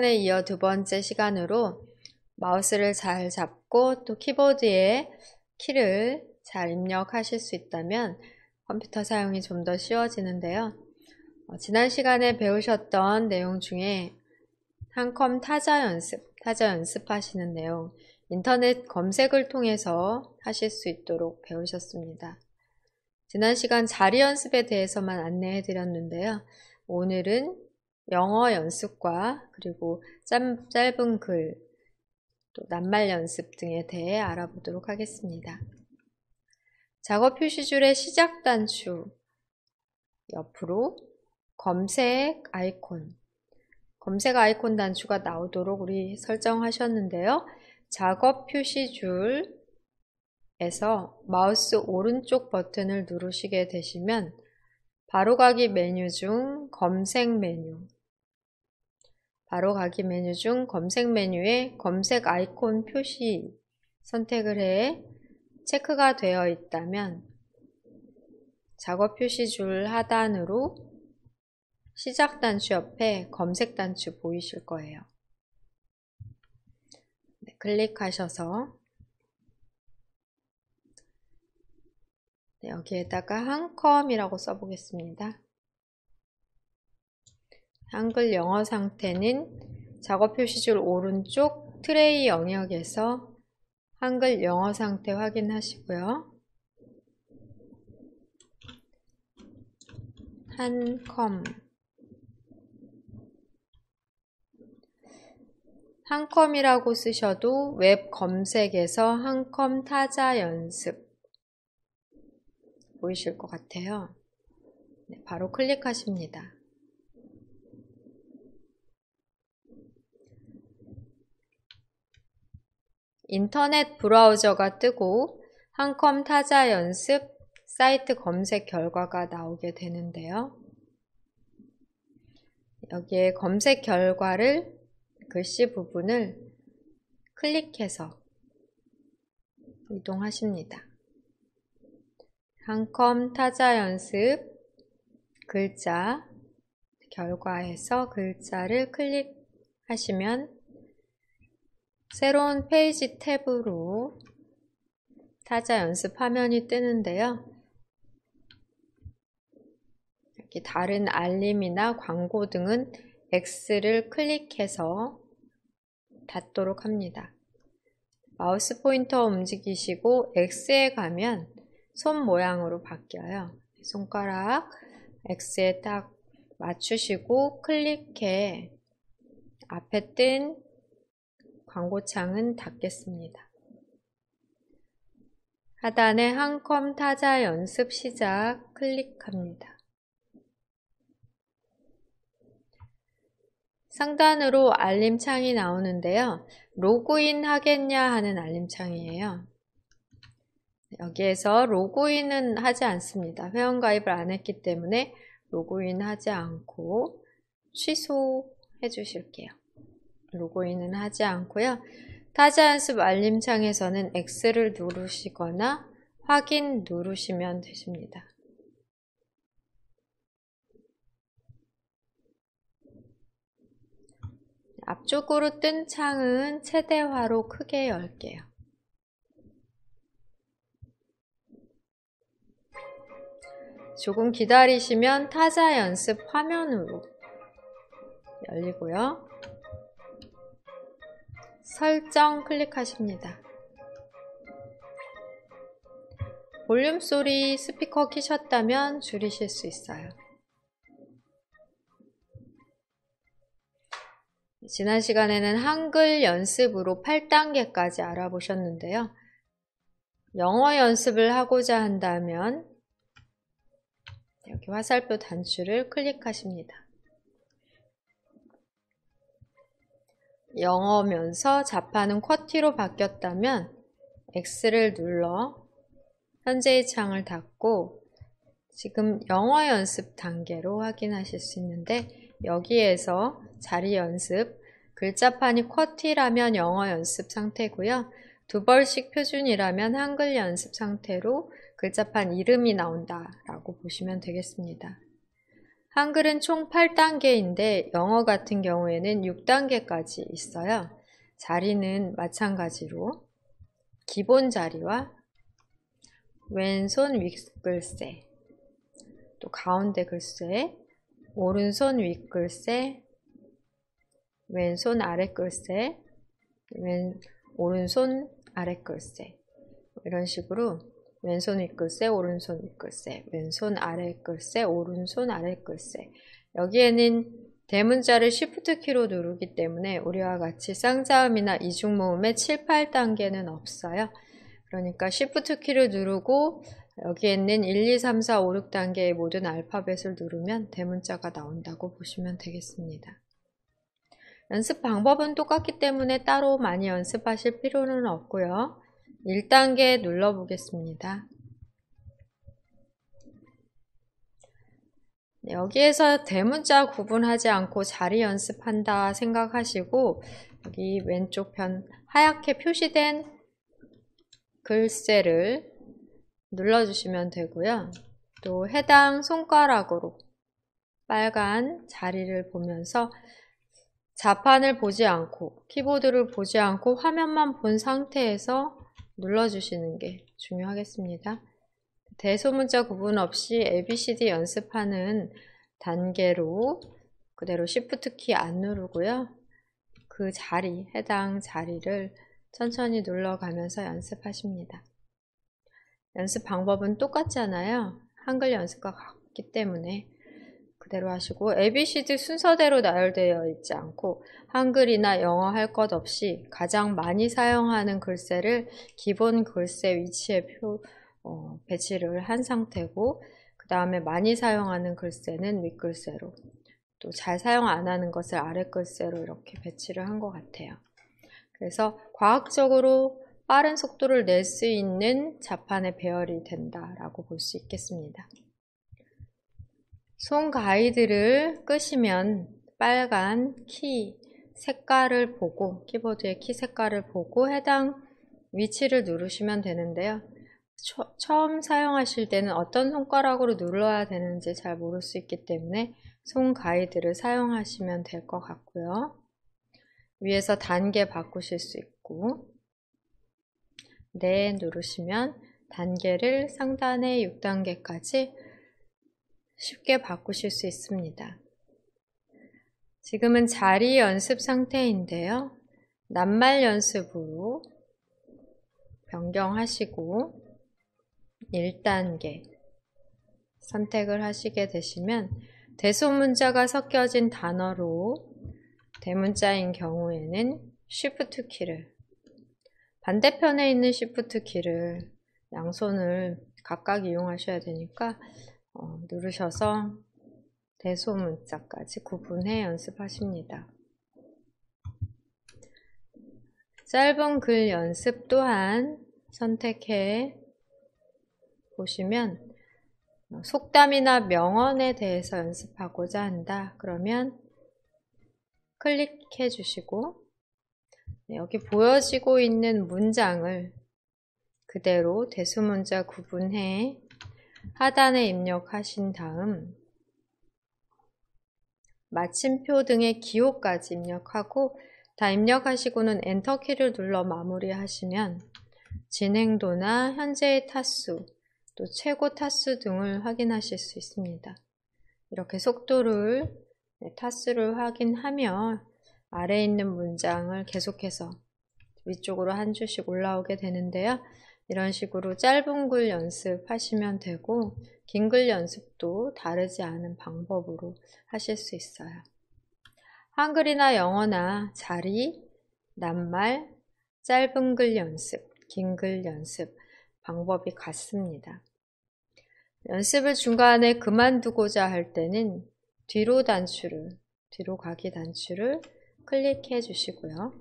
에 이어 두 번째 시간으로 마우스를 잘 잡고 또 키보드에 키를 잘 입력하실 수 있다면 컴퓨터 사용이 좀 더 쉬워지는데요. 지난 시간에 배우셨던 내용 중에 한컴 타자 연습하시는 내용, 인터넷 검색을 통해서 하실 수 있도록 배우셨습니다. 지난 시간 자리 연습에 대해서만 안내해 드렸는데요. 오늘은 영어 연습과 그리고 짧은 글, 또 낱말 연습 등에 대해 알아보도록 하겠습니다. 작업 표시줄의 시작 단추 옆으로 검색 아이콘 단추가 나오도록 우리 설정하셨는데요. 작업 표시줄에서 마우스 오른쪽 버튼을 누르시게 되시면 바로가기 메뉴 중 검색 메뉴에 검색 아이콘 표시 선택을 해 체크가 되어 있다면 작업 표시줄 하단으로 시작 단추 옆에 검색 단추 보이실 거예요. 클릭하셔서 여기에다가 한컴이라고 써보겠습니다. 한글 영어 상태는 작업 표시줄 오른쪽 트레이 영역에서 한글 영어 상태 확인하시고요. 한컴이라고 쓰셔도 웹 검색에서 한컴 타자 연습 보이실 것 같아요. 바로 클릭하십니다. 인터넷 브라우저가 뜨고 한컴 타자 연습 사이트 검색 결과가 나오게 되는데요. 여기에 검색 결과를 글씨 부분을 클릭해서 이동하십니다. 한컴 타자 연습 글자 결과에서 글자를 클릭하시면 새로운 페이지 탭으로 타자 연습 화면이 뜨는데요. 여기 다른 알림이나 광고 등은 X를 클릭해서 닫도록 합니다. 마우스 포인터 움직이시고 X에 가면 손 모양으로 바뀌어요. 손가락 X에 딱 맞추시고 클릭해 앞에 뜬 광고창은 닫겠습니다. 하단에 한컴 타자 연습 시작 클릭합니다. 상단으로 알림창이 나오는데요. 로그인 하겠냐 하는 알림창이에요. 여기에서 로그인은 하지 않습니다. 회원가입을 안 했기 때문에 로그인 하지 않고 취소해 주실게요. 로그인은 하지 않고요. 타자 연습 알림창에서는 X를 누르시거나 확인 누르시면 되십니다. 앞쪽으로 뜬 창은 최대화로 크게 열게요. 조금 기다리시면 타자 연습 화면으로 열리고요. 설정 클릭하십니다. 볼륨 소리 스피커 키셨다면 줄이실 수 있어요. 지난 시간에는 한글 연습으로 8단계까지 알아보셨는데요. 영어 연습을 하고자 한다면 여기 화살표 단추를 클릭하십니다. 영어면서 자판은 쿼티로 바뀌었다면 X를 눌러 현재의 창을 닫고 지금 영어 연습 단계로 확인하실 수 있는데 여기에서 자리 연습, 글자판이 쿼티라면 영어 연습 상태고요. 두 벌씩 표준이라면 한글 연습 상태로 글자판 이름이 나온다라고 보시면 되겠습니다. 한글은 총 8단계인데 영어 같은 경우에는 6단계까지 있어요. 자리는 마찬가지로 기본 자리와 왼손 윗글씨, 또 가운데 글씨, 오른손 윗글씨, 왼손 아랫글씨, 오른손 아랫글씨, 이런 식으로 왼손 윗글씨, 오른손 윗글씨, 왼손 아랫글씨, 오른손 아랫글씨. 여기에는 대문자를 Shift 키로 누르기 때문에 우리와 같이 쌍자음이나 이중모음의 7, 8단계는 없어요. 그러니까 Shift 키를 누르고 여기에는 1, 2, 3, 4, 5, 6단계의 모든 알파벳을 누르면 대문자가 나온다고 보시면 되겠습니다. 연습 방법은 똑같기 때문에 따로 많이 연습하실 필요는 없고요. 1단계 눌러보겠습니다. 여기에서 대문자 구분하지 않고 자리 연습한다 생각하시고 여기 왼쪽 편 하얗게 표시된 글씨를 눌러주시면 되고요. 또 해당 손가락으로 빨간 자리를 보면서 자판을 보지 않고 키보드를 보지 않고 화면만 본 상태에서 눌러주시는 게 중요하겠습니다. 대소문자 구분 없이 ABCD 연습하는 단계로 그대로 Shift 키 안 누르고요. 그 자리, 해당 자리를 천천히 눌러가면서 연습하십니다. 연습 방법은 똑같잖아요. 한글 연습과 같기 때문에 그대로 하시고 ABCD 순서대로 나열되어 있지 않고 한글이나 영어 할 것 없이 가장 많이 사용하는 글씨를 기본 글씨 위치에 배치를 한 상태고 그 다음에 많이 사용하는 글씨는 윗글씨로 또 잘 사용 안 하는 것을 아랫글씨로 이렇게 배치를 한 것 같아요. 그래서 과학적으로 빠른 속도를 낼 수 있는 자판의 배열이 된다라고 볼 수 있겠습니다. 손 가이드를 끄시면 빨간 키 색깔을 보고 키보드의 키 색깔을 보고 해당 위치를 누르시면 되는데요. 처음 사용하실 때는 어떤 손가락으로 눌러야 되는지 잘 모를 수 있기 때문에 손 가이드를 사용하시면 될 것 같고요. 위에서 단계 바꾸실 수 있고 네 누르시면 단계를 상단의 6단계까지 쉽게 바꾸실 수 있습니다. 지금은 자리 연습 상태인데요. 낱말 연습으로 변경하시고 1단계 선택을 하시게 되시면 대소문자가 섞여진 단어로 대문자인 경우에는 Shift 키를 반대편에 있는 Shift 키를 양손을 각각 이용하셔야 되니까 누르셔서 대소문자까지 구분해 연습하십니다. 짧은 글 연습 또한 선택해 보시면 속담이나 명언에 대해서 연습하고자 한다. 그러면 클릭해 주시고 여기 보여지고 있는 문장을 그대로 대소문자 구분해 하단에 입력하신 다음 마침표 등의 기호까지 입력하고 다 입력하시고는 엔터키를 눌러 마무리하시면 진행도나 현재의 타수, 또 최고 타수 등을 확인하실 수 있습니다. 이렇게 속도를, 타수를 확인하며 아래에 있는 문장을 계속해서 위쪽으로 한 줄씩 올라오게 되는데요. 이런 식으로 짧은 글 연습하시면 되고 긴 글 연습도 다르지 않은 방법으로 하실 수 있어요. 한글이나 영어나 자리, 낱말, 짧은 글 연습, 긴 글 연습 방법이 같습니다. 연습을 중간에 그만두고자 할 때는 뒤로 가기 단추를 클릭해 주시고요.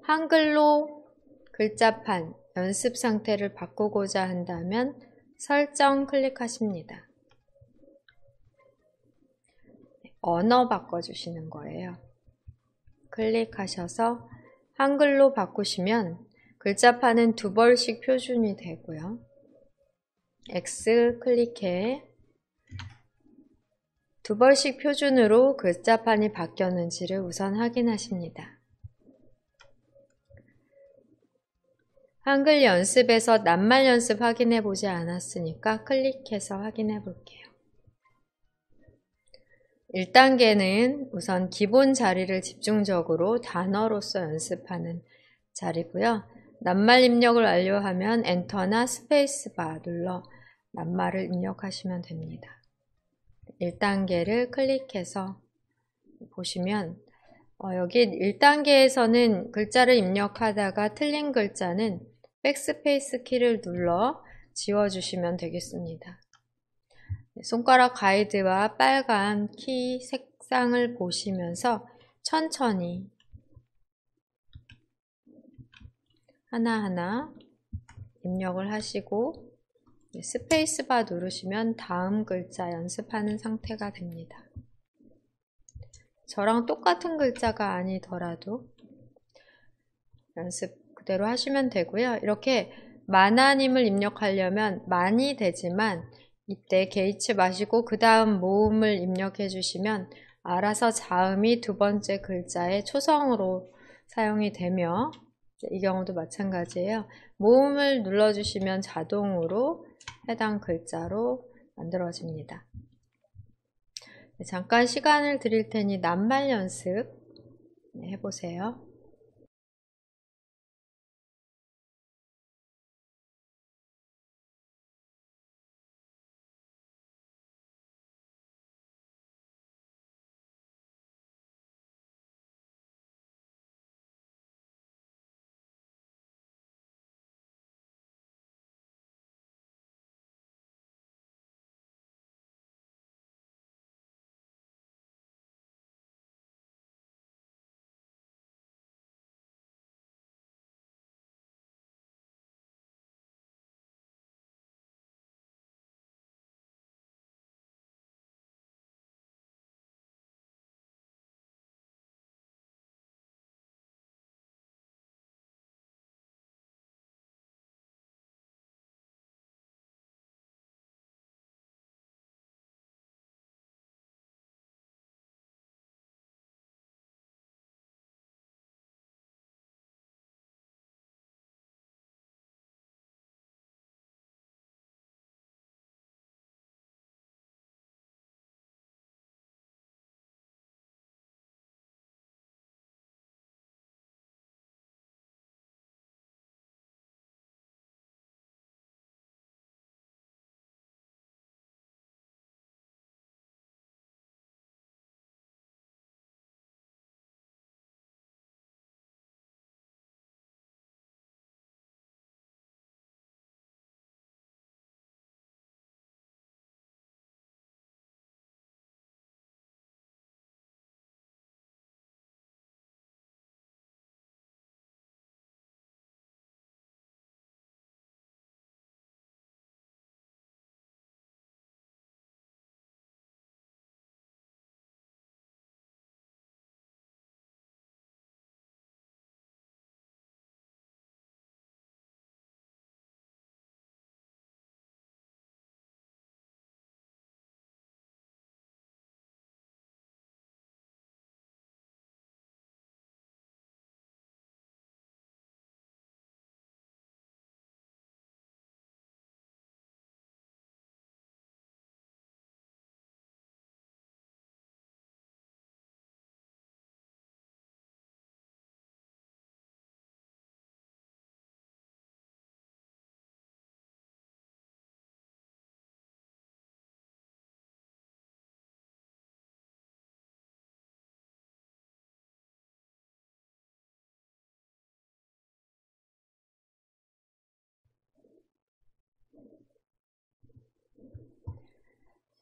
한글로 글자판 연습 상태를 바꾸고자 한다면 설정 클릭하십니다. 언어 바꿔주시는 거예요. 클릭하셔서 한글로 바꾸시면 글자판은 2벌씩 표준이 되고요. X 클릭해. 두 번씩 표준으로 글자판이 바뀌었는지를 우선 확인하십니다. 한글 연습에서 낱말 연습 확인해 보지 않았으니까 클릭해서 확인해 볼게요. 1단계는 우선 기본 자리를 집중적으로 단어로서 연습하는 자리고요. 낱말 입력을 완료하면 엔터나 스페이스바 눌러 낱말을 입력하시면 됩니다. 1단계를 클릭해서 보시면 여기 1단계에서는 글자를 입력하다가 틀린 글자는 백스페이스 키를 눌러 지워주시면 되겠습니다. 손가락 가이드와 빨간 키 색상을 보시면서 천천히 하나하나 입력을 하시고 스페이스바 누르시면 다음 글자 연습하는 상태가 됩니다. 저랑 똑같은 글자가 아니더라도 연습 그대로 하시면 되고요. 이렇게 만화님을 입력하려면 많이 되지만 이때 개의치 마시고 그 다음 모음을 입력해 주시면 알아서 자음이 두 번째 글자의 초성으로 사용이 되며 이 경우도 마찬가지예요. 모음을 눌러주시면 자동으로 해당 글자로 만들어집니다. 잠깐 시간을 드릴 테니 낱말 연습 해보세요.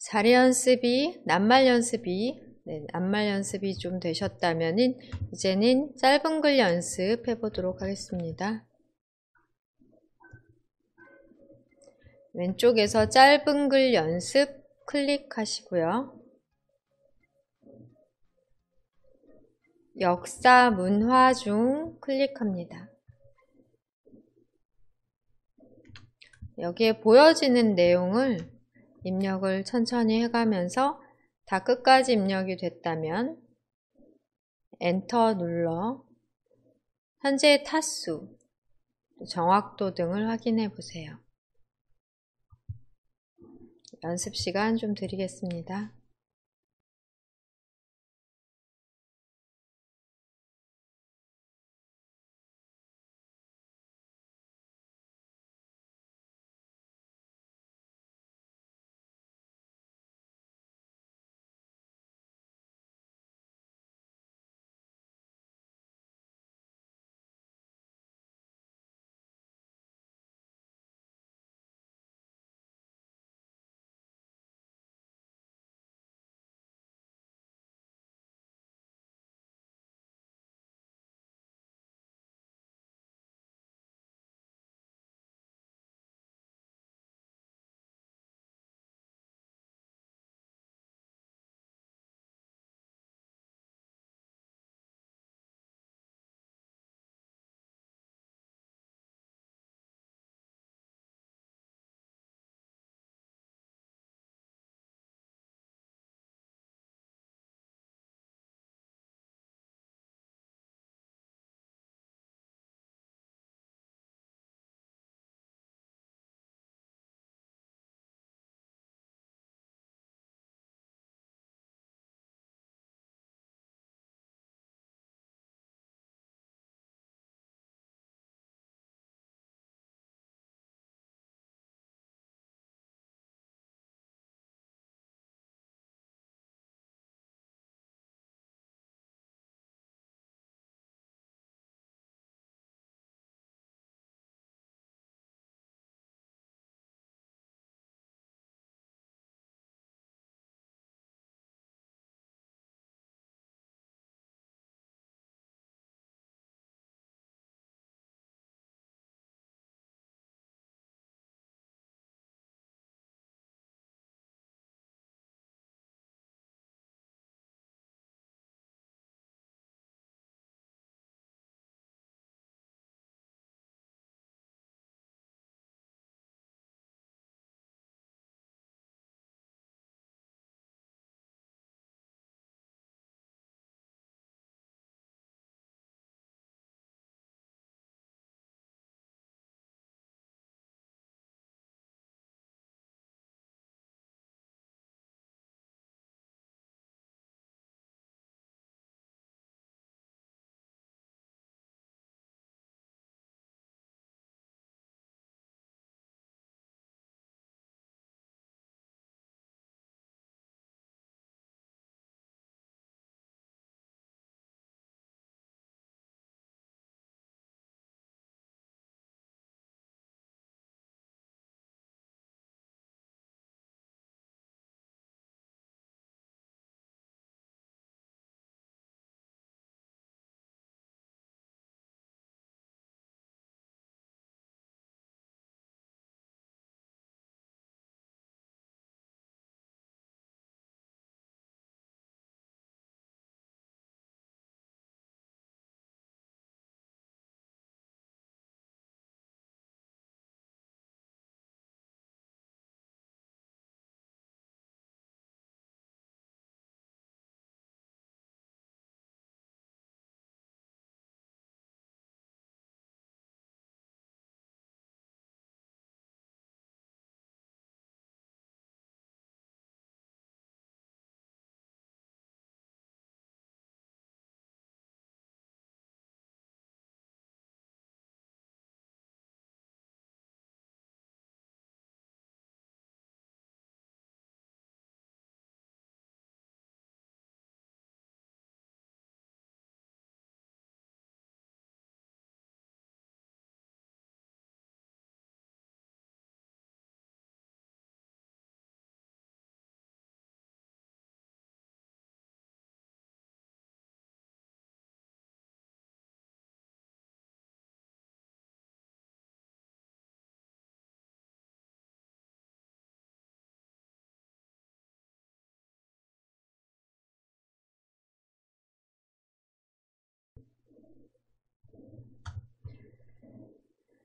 자리 연습이, 낱말 연습이 좀 되셨다면은 이제는 짧은 글 연습 해보도록 하겠습니다. 왼쪽에서 짧은 글 연습 클릭하시고요. 역사 문화 중 클릭합니다. 여기에 보여지는 내용을 입력을 천천히 해가면서 다 끝까지 입력이 됐다면 엔터 눌러 현재의 타수, 정확도 등을 확인해 보세요. 연습 시간 좀 드리겠습니다.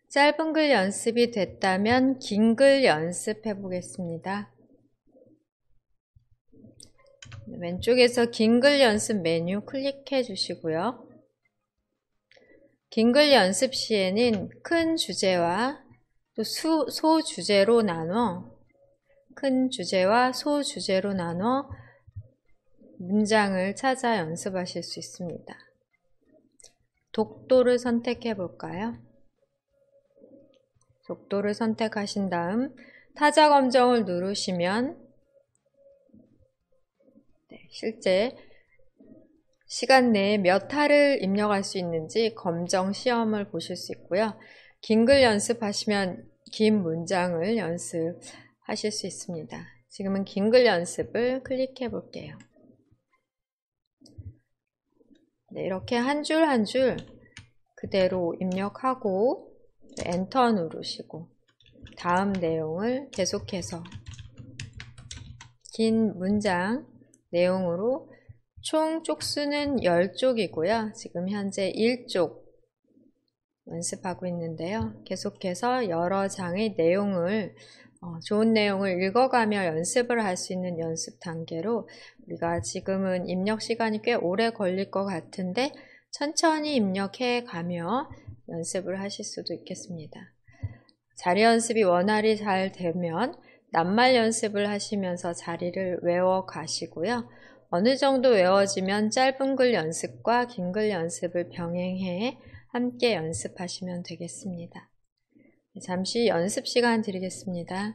짧은 글 연습이 됐다면 긴 글 연습해 보겠습니다. 왼쪽에서 긴 글 연습 메뉴 클릭해 주시고요. 긴 글 연습 시에는 큰 주제와 또 소주제로 나눠 큰 주제와 소주제로 나눠 문장을 찾아 연습하실 수 있습니다. 독도를 선택해 볼까요? 독도를 선택하신 다음 타자 검정을 누르시면 실제 시간 내에 몇 타를 입력할 수 있는지 검정 시험을 보실 수 있고요. 긴 글 연습하시면 긴 문장을 연습하실 수 있습니다. 지금은 긴 글 연습을 클릭해 볼게요. 네, 이렇게 한 줄 한 줄 그대로 입력하고 엔터 누르시고 다음 내용을 계속해서 긴 문장 내용으로 총 쪽수는 10쪽이고요. 지금 현재 1쪽 연습하고 있는데요. 계속해서 여러 장의 내용을 좋은 내용을 읽어가며 연습을 할 수 있는 연습 단계로 우리가 지금은 입력 시간이 꽤 오래 걸릴 것 같은데 천천히 입력해 가며 연습을 하실 수도 있겠습니다. 자리 연습이 원활히 잘 되면 낱말 연습을 하시면서 자리를 외워 가시고요. 어느 정도 외워지면 짧은 글 연습과 긴 글 연습을 병행해 함께 연습하시면 되겠습니다. 잠시 연습 시간 드리겠습니다.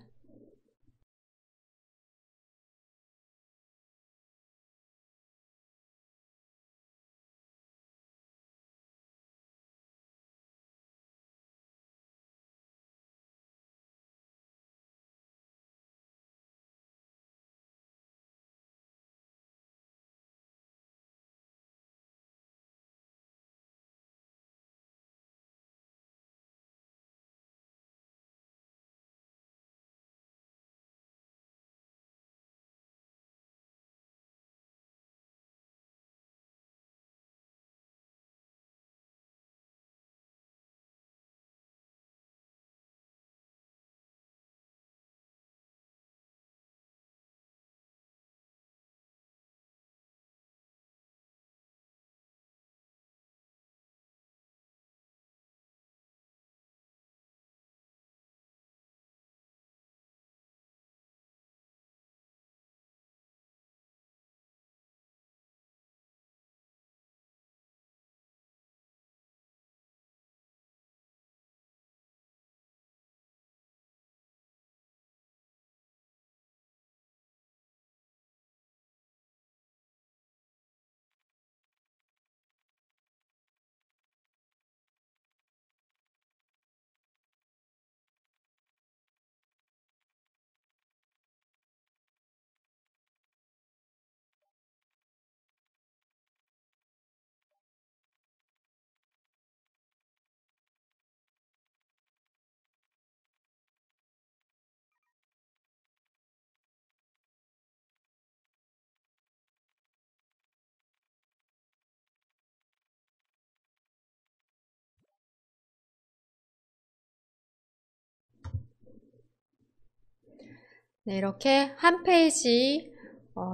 네, 이렇게 한 페이지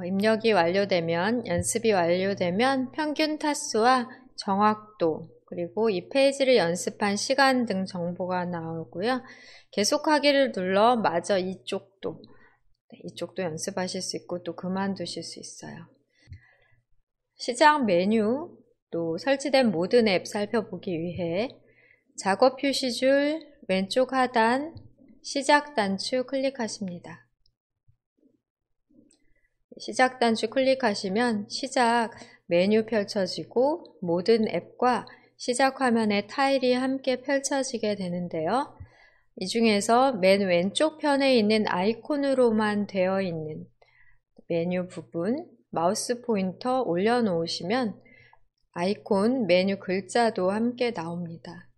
입력이 완료되면, 연습이 완료되면 평균 타수와 정확도, 그리고 이 페이지를 연습한 시간 등 정보가 나오고요. 계속하기를 눌러 마저 이쪽도 연습하실 수 있고 또 그만두실 수 있어요. 시작 메뉴, 또 설치된 모든 앱 살펴보기 위해 작업 표시줄 왼쪽 하단 시작 단추 클릭하십니다. 시작 단추 클릭하시면 시작 메뉴 펼쳐지고 모든 앱과 시작 화면의 타일이 함께 펼쳐지게 되는데요. 이 중에서 맨 왼쪽 편에 있는 아이콘으로만 되어 있는 메뉴 부분 마우스 포인터 올려놓으시면 아이콘 메뉴 글자도 함께 나옵니다.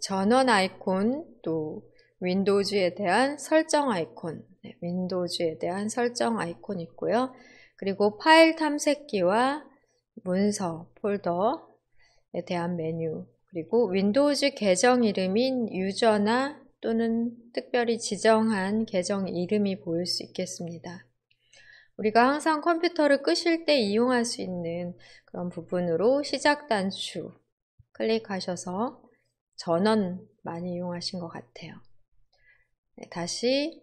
전원 아이콘, 또 윈도우즈에 대한 설정 아이콘, 윈도우즈에 대한 설정 아이콘 있고요. 그리고 파일 탐색기와 문서, 폴더에 대한 메뉴, 그리고 윈도우즈 계정 이름인 유저나 또는 특별히 지정한 계정 이름이 보일 수 있겠습니다. 우리가 항상 컴퓨터를 끄실 때 이용할 수 있는 그런 부분으로 시작 단추 클릭하셔서 전원 많이 이용하신 것 같아요. 네, 다시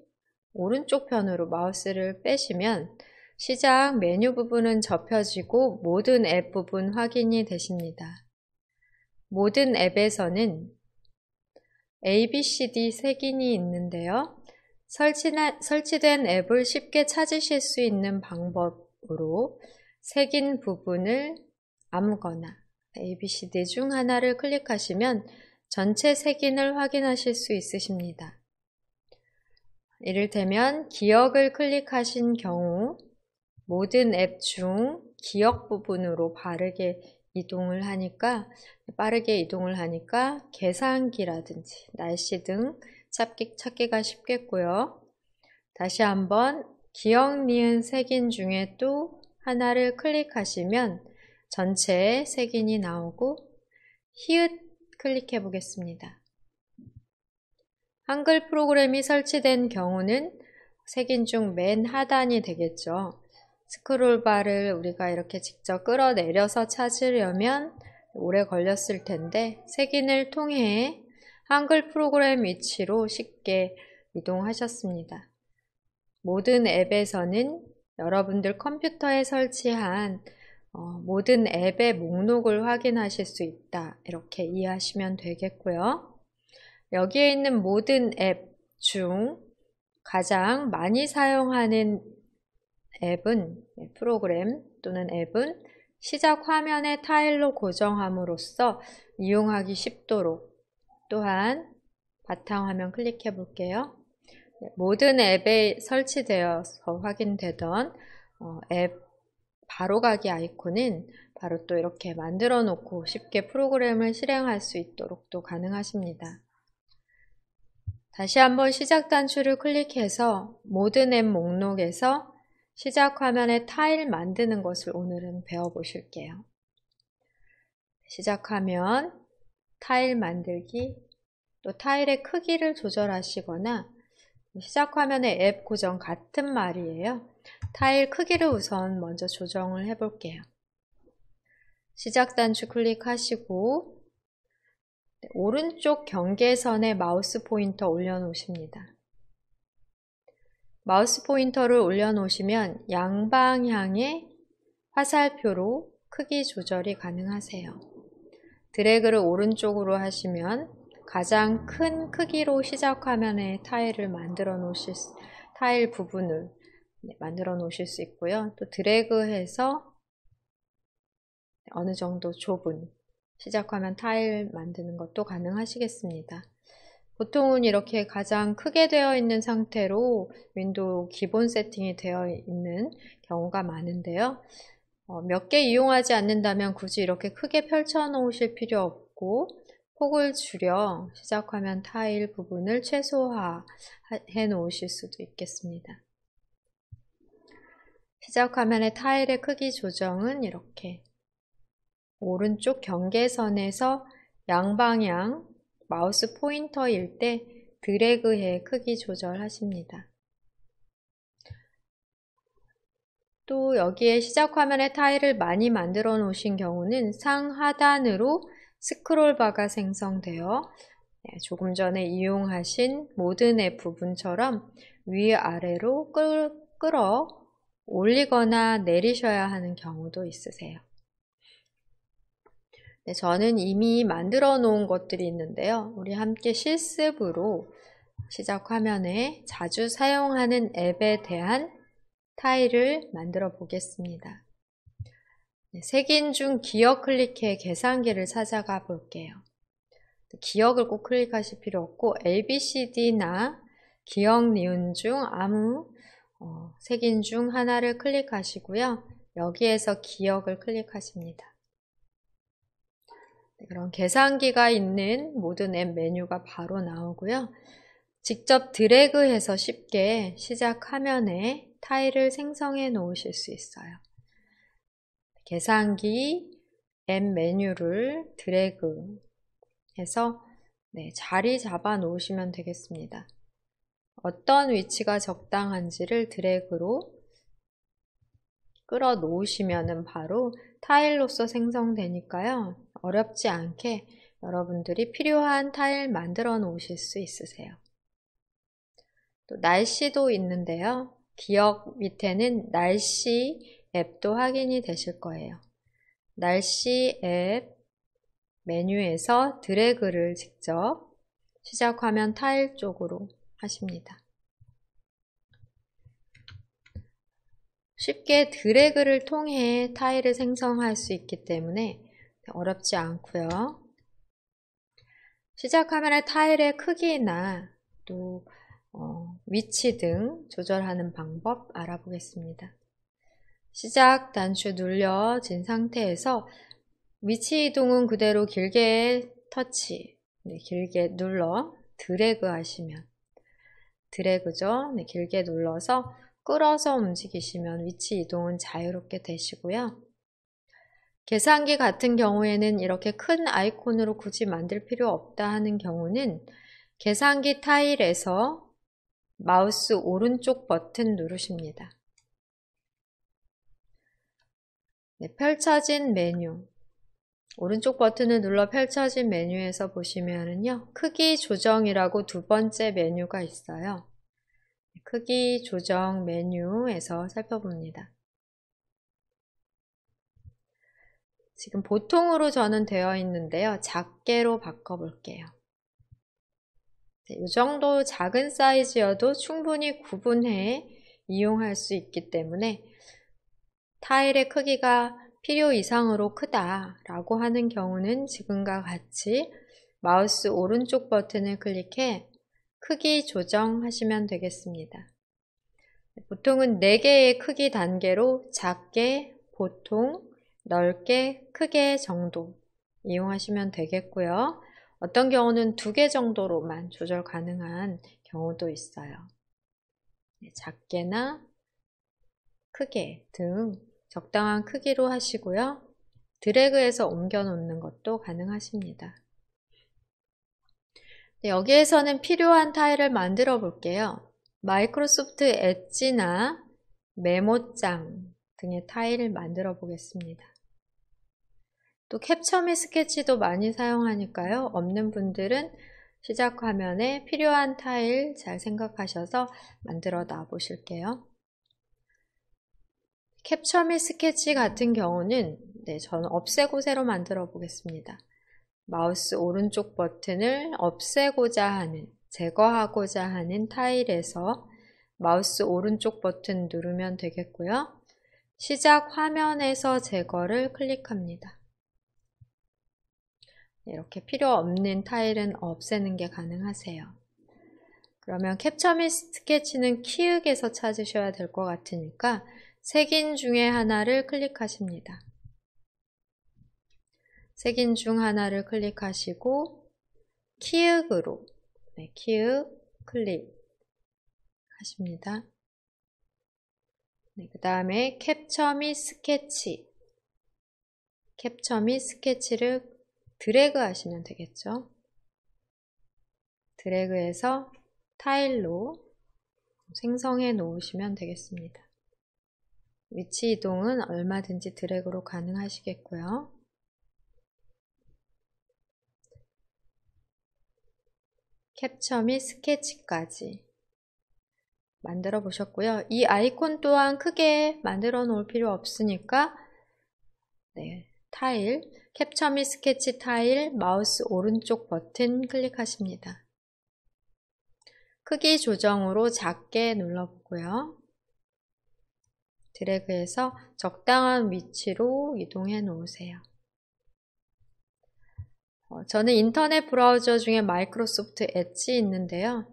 오른쪽 편으로 마우스를 빼시면 시작 메뉴 부분은 접혀지고 모든 앱 부분 확인이 되십니다. 모든 앱에서는 ABCD 색인이 있는데요. 설치된 앱을 쉽게 찾으실 수 있는 방법으로 색인 부분을 아무거나 ABCD 중 하나를 클릭하시면 전체 색인을 확인하실 수 있으십니다. 이를테면 기억을 클릭하신 경우 모든 앱 중 기억 부분으로 빠르게 이동을 하니까 계산기라든지 날씨 등 찾기가 쉽겠고요. 다시 한번 기억, 니은, 색인 중에 또 하나를 클릭하시면 전체 색인이 나오고 히읗 클릭해 보겠습니다. 한글 프로그램이 설치된 경우는 색인 중 맨 하단이 되겠죠. 스크롤바를 우리가 이렇게 직접 끌어내려서 찾으려면 오래 걸렸을 텐데 색인을 통해 한글 프로그램 위치로 쉽게 이동하셨습니다. 모든 앱에서는 여러분들 컴퓨터에 설치한 모든 앱의 목록을 확인하실 수 있다. 이렇게 이해하시면 되겠고요. 여기에 있는 모든 앱 중 가장 많이 사용하는 프로그램 또는 앱은 시작 화면의 타일로 고정함으로써 이용하기 쉽도록 또한 바탕화면 클릭해 볼게요. 모든 앱에 설치되어서 확인되던 앱 바로가기 아이콘은 바로 또 이렇게 만들어 놓고 쉽게 프로그램을 실행할 수 있도록 또 가능하십니다. 다시 한번 시작 단추를 클릭해서 모든 앱 목록에서 시작 화면에 타일 만드는 것을 오늘은 배워보실게요. 시작하면 타일 만들기, 또 타일의 크기를 조절하시거나 시작 화면의 앱 고정 같은 말이에요. 타일 크기를 우선 먼저 조정을 해볼게요. 시작 단추 클릭하시고 오른쪽 경계선에 마우스 포인터 올려놓으십니다. 마우스 포인터를 올려놓으시면 양방향의 화살표로 크기 조절이 가능하세요. 드래그를 오른쪽으로 하시면 가장 큰 크기로 시작 화면에 타일 부분을 만들어 놓으실 수 있고요. 또 드래그해서 어느 정도 좁은 시작 화면 타일 만드는 것도 가능하시겠습니다. 보통은 이렇게 가장 크게 되어 있는 상태로 윈도우 기본 세팅이 되어 있는 경우가 많은데요. 몇 개 이용하지 않는다면 굳이 이렇게 크게 펼쳐 놓으실 필요 없고 폭을 줄여 시작 화면 타일 부분을 최소화해 놓으실 수도 있겠습니다. 시작 화면의 타일의 크기 조정은 이렇게 오른쪽 경계선에서 양방향 마우스 포인터일 때 드래그해 크기 조절하십니다. 또 여기에 시작 화면에 타일을 많이 만들어 놓으신 경우는 상하단으로 스크롤바가 생성되어 조금 전에 이용하신 모든 앱 부분처럼 위아래로 끌어 올리거나 내리셔야 하는 경우도 있으세요. 저는 이미 만들어 놓은 것들이 있는데요. 우리 함께 실습으로 시작 화면에 자주 사용하는 앱에 대한 타일을 만들어 보겠습니다. 색인 중 기억 클릭해 계산기를 찾아가 볼게요. 기억을 꼭 클릭하실 필요 없고 ABCD나 기억, 니은 중 아무 색인 중 하나를 클릭하시고요. 여기에서 기억을 클릭하십니다. 그럼 계산기가 있는 모든 앱 메뉴가 바로 나오고요. 직접 드래그해서 쉽게 시작 화면에 타일을 생성해 놓으실 수 있어요. 계산기 앱 메뉴를 드래그 해서 자리 잡아 놓으시면 되겠습니다. 어떤 위치가 적당한지를 드래그로 끌어 놓으시면은 바로 타일로서 생성되니까요. 어렵지 않게 여러분들이 필요한 타일 만들어 놓으실 수 있으세요. 또 날씨도 있는데요. 기억 밑에는 날씨 앱도 확인이 되실 거예요. 날씨 앱 메뉴에서 드래그를 직접 시작 화면 타일 쪽으로 하십니다. 쉽게 드래그를 통해 타일을 생성할 수 있기 때문에 어렵지 않고요. 시작 화면의 타일의 크기나 또 위치 등 조절하는 방법 알아보겠습니다. 시작 단추 눌려진 상태에서 위치 이동은 그대로 길게 길게 눌러 드래그 하시면 드래그죠. 길게 눌러서 끌어서 움직이시면 위치 이동은 자유롭게 되시고요. 계산기 같은 경우에는 이렇게 큰 아이콘으로 굳이 만들 필요 없다 하는 경우는 계산기 타일에서 마우스 오른쪽 버튼 누르십니다. 펼쳐진 메뉴. 오른쪽 버튼을 눌러 펼쳐진 메뉴에서 보시면은요, 크기 조정이라고 두 번째 메뉴가 있어요. 크기 조정 메뉴에서 살펴봅니다. 지금 보통으로 저는 되어 있는데요. 작게로 바꿔볼게요. 이 정도 작은 사이즈여도 충분히 구분해 이용할 수 있기 때문에 타일의 크기가 필요 이상으로 크다라고 하는 경우는 지금과 같이 마우스 오른쪽 버튼을 클릭해 크기 조정하시면 되겠습니다. 보통은 4개의 크기 단계로 작게, 보통, 넓게, 크게 정도 이용하시면 되겠고요. 어떤 경우는 2개 정도로만 조절 가능한 경우도 있어요. 작게나 크게 등 적당한 크기로 하시고요. 드래그해서 옮겨 놓는 것도 가능하십니다. 여기에서는 필요한 타일을 만들어 볼게요. 마이크로소프트 엣지나 메모장 등의 타일을 만들어 보겠습니다. 또 캡처 및 스케치도 많이 사용하니까요. 없는 분들은 시작 화면에 필요한 타일 잘 생각하셔서 만들어 놔 보실게요. 캡처 및 스케치 같은 경우는 저는 없애고 새로 만들어 보겠습니다. 마우스 오른쪽 버튼을 없애고자 하는, 제거하고자 하는 타일에서 마우스 오른쪽 버튼 누르면 되겠고요. 시작 화면에서 제거를 클릭합니다. 이렇게 필요 없는 타일은 없애는 게 가능하세요. 그러면 캡처 및 스케치는 키읔에서 찾으셔야 될 것 같으니까 색인 중에 하나를 클릭하십니다. 색인 중 하나를 클릭하시고 키읔으로 키읔 클릭하십니다. 그 다음에 캡처 및 스케치를 드래그 하시면 되겠죠. 드래그해서 타일로 생성해 놓으시면 되겠습니다. 위치 이동은 얼마든지 드래그로 가능하시겠고요. 캡처 및 스케치까지 만들어 보셨고요. 이 아이콘 또한 크게 만들어 놓을 필요 없으니까 타일, 캡처 및 스케치 타일 마우스 오른쪽 버튼 클릭하십니다. 크기 조정으로 작게 눌러보고요. 드래그해서 적당한 위치로 이동해 놓으세요. 저는 인터넷 브라우저 중에 마이크로소프트 엣지 있는데요.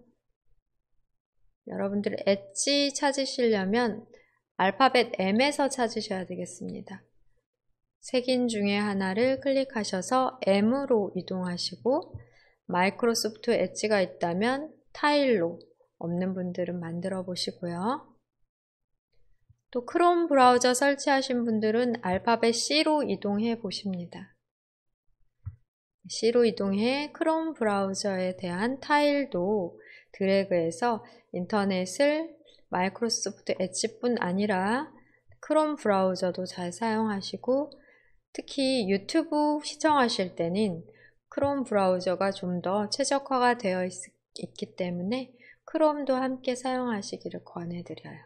여러분들 엣지 찾으시려면 알파벳 M에서 찾으셔야 되겠습니다. 색인 중에 하나를 클릭하셔서 M으로 이동하시고 마이크로소프트 엣지가 있다면 타일로, 없는 분들은 만들어 보시고요. 또 크롬 브라우저 설치하신 분들은 알파벳 C로 이동해 보십니다. C로 이동해 크롬 브라우저에 대한 타일도 드래그해서 인터넷을 마이크로소프트 엣지뿐 아니라 크롬 브라우저도 잘 사용하시고, 특히 유튜브 시청하실 때는 크롬 브라우저가 좀 더 최적화가 되어 있기 때문에 크롬도 함께 사용하시기를 권해드려요.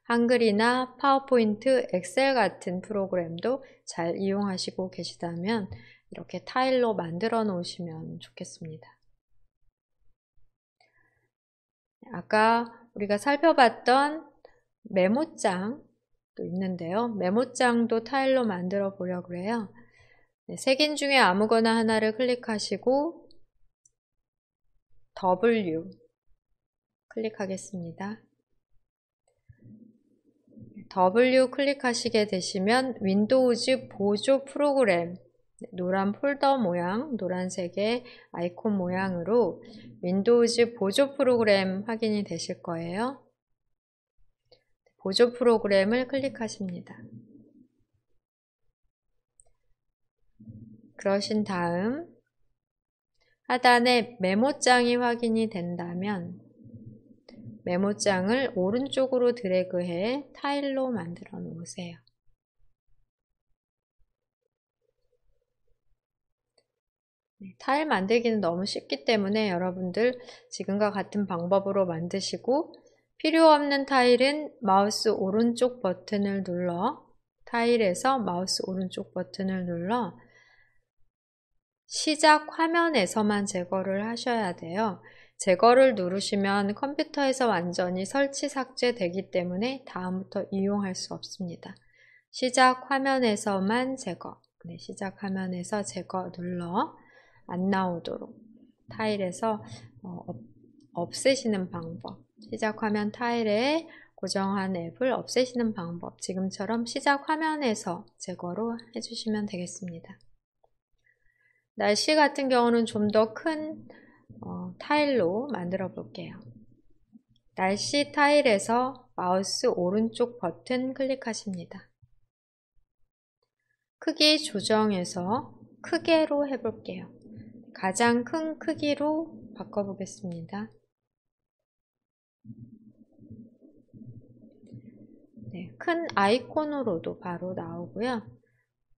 한글이나 파워포인트, 엑셀 같은 프로그램도 잘 이용하시고 계시다면 이렇게 타일로 만들어 놓으시면 좋겠습니다. 아까 우리가 살펴봤던 메모장도 있는데요. 메모장도 타일로 만들어 보려고 해요. 색인 중에 아무거나 하나를 클릭하시고 W 클릭하겠습니다. W 클릭하시게 되시면 윈도우즈 보조 프로그램, 노란 폴더 모양, 노란색의 아이콘 모양으로 윈도우즈 보조 프로그램 확인이 되실 거예요. 보조 프로그램을 클릭하십니다. 그러신 다음 하단에 메모장이 확인이 된다면 메모장을 오른쪽으로 드래그해 타일로 만들어 놓으세요. 타일 만들기는 너무 쉽기 때문에 여러분들 지금과 같은 방법으로 만드시고, 필요 없는 타일은 마우스 오른쪽 버튼을 눌러, 타일에서 마우스 오른쪽 버튼을 눌러 시작 화면에서만 제거를 하셔야 돼요. 제거를 누르시면 컴퓨터에서 완전히 설치 삭제되기 때문에 다음부터 이용할 수 없습니다. 시작 화면에서만 제거. 시작 화면에서 제거 눌러 안 나오도록 타일에서 없애시는 방법. 시작 화면 타일에 고정한 앱을 없애시는 방법. 지금처럼 시작 화면에서 제거로 해주시면 되겠습니다. 날씨 같은 경우는 좀 더 큰 타일로 만들어 볼게요. 날씨 타일에서 마우스 오른쪽 버튼 클릭하십니다. 크기 조정해서 크게로 해볼게요. 가장 큰 크기로 바꿔보겠습니다. 네, 큰 아이콘으로도 바로 나오고요.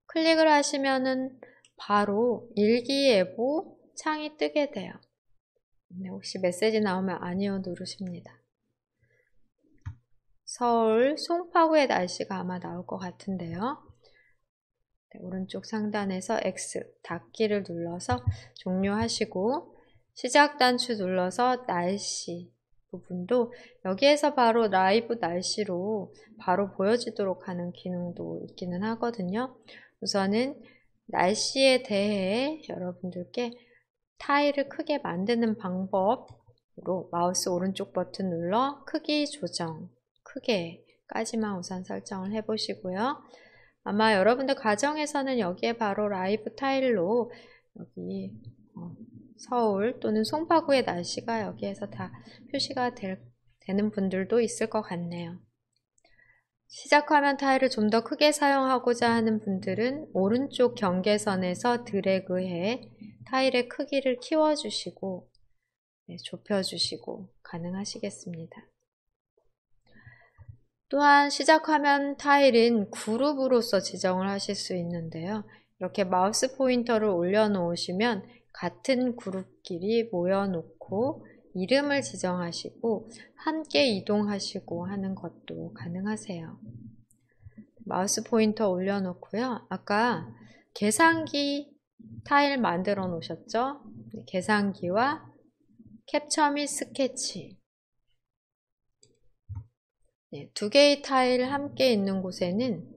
클릭을 하시면은 바로 일기예보 창이 뜨게 돼요. 네, 혹시 메시지 나오면 아니요 누르십니다. 서울 송파구의 날씨가 아마 나올 것 같은데요. 네, 오른쪽 상단에서 X 닫기를 눌러서 종료하시고 시작 단추 눌러서 날씨 부분도 여기에서 바로 라이브 날씨로 바로 보여지도록 하는 기능도 있기는 하거든요. 우선은 날씨에 대해 여러분들께 타일을 크게 만드는 방법으로 마우스 오른쪽 버튼 눌러 크기 조정, 크게까지만 우선 설정을 해보시고요. 아마 여러분들 가정에서는 여기에 바로 라이브 타일로 여기 서울 또는 송파구의 날씨가 여기에서 다 표시가 되는 분들도 있을 것 같네요. 시작화면 타일을 좀 더 크게 사용하고자 하는 분들은 오른쪽 경계선에서 드래그해 타일의 크기를 키워주시고 좁혀주시고 가능하시겠습니다. 또한 시작화면 타일은 그룹으로서 지정을 하실 수 있는데요. 이렇게 마우스 포인터를 올려놓으시면 같은 그룹끼리 모여놓고 이름을 지정하시고 함께 이동하시고 하는 것도 가능하세요. 마우스 포인터 올려놓고요. 아까 계산기 타일 만들어 놓으셨죠? 계산기와 캡처 및 스케치 두 개의 타일 함께 있는 곳에는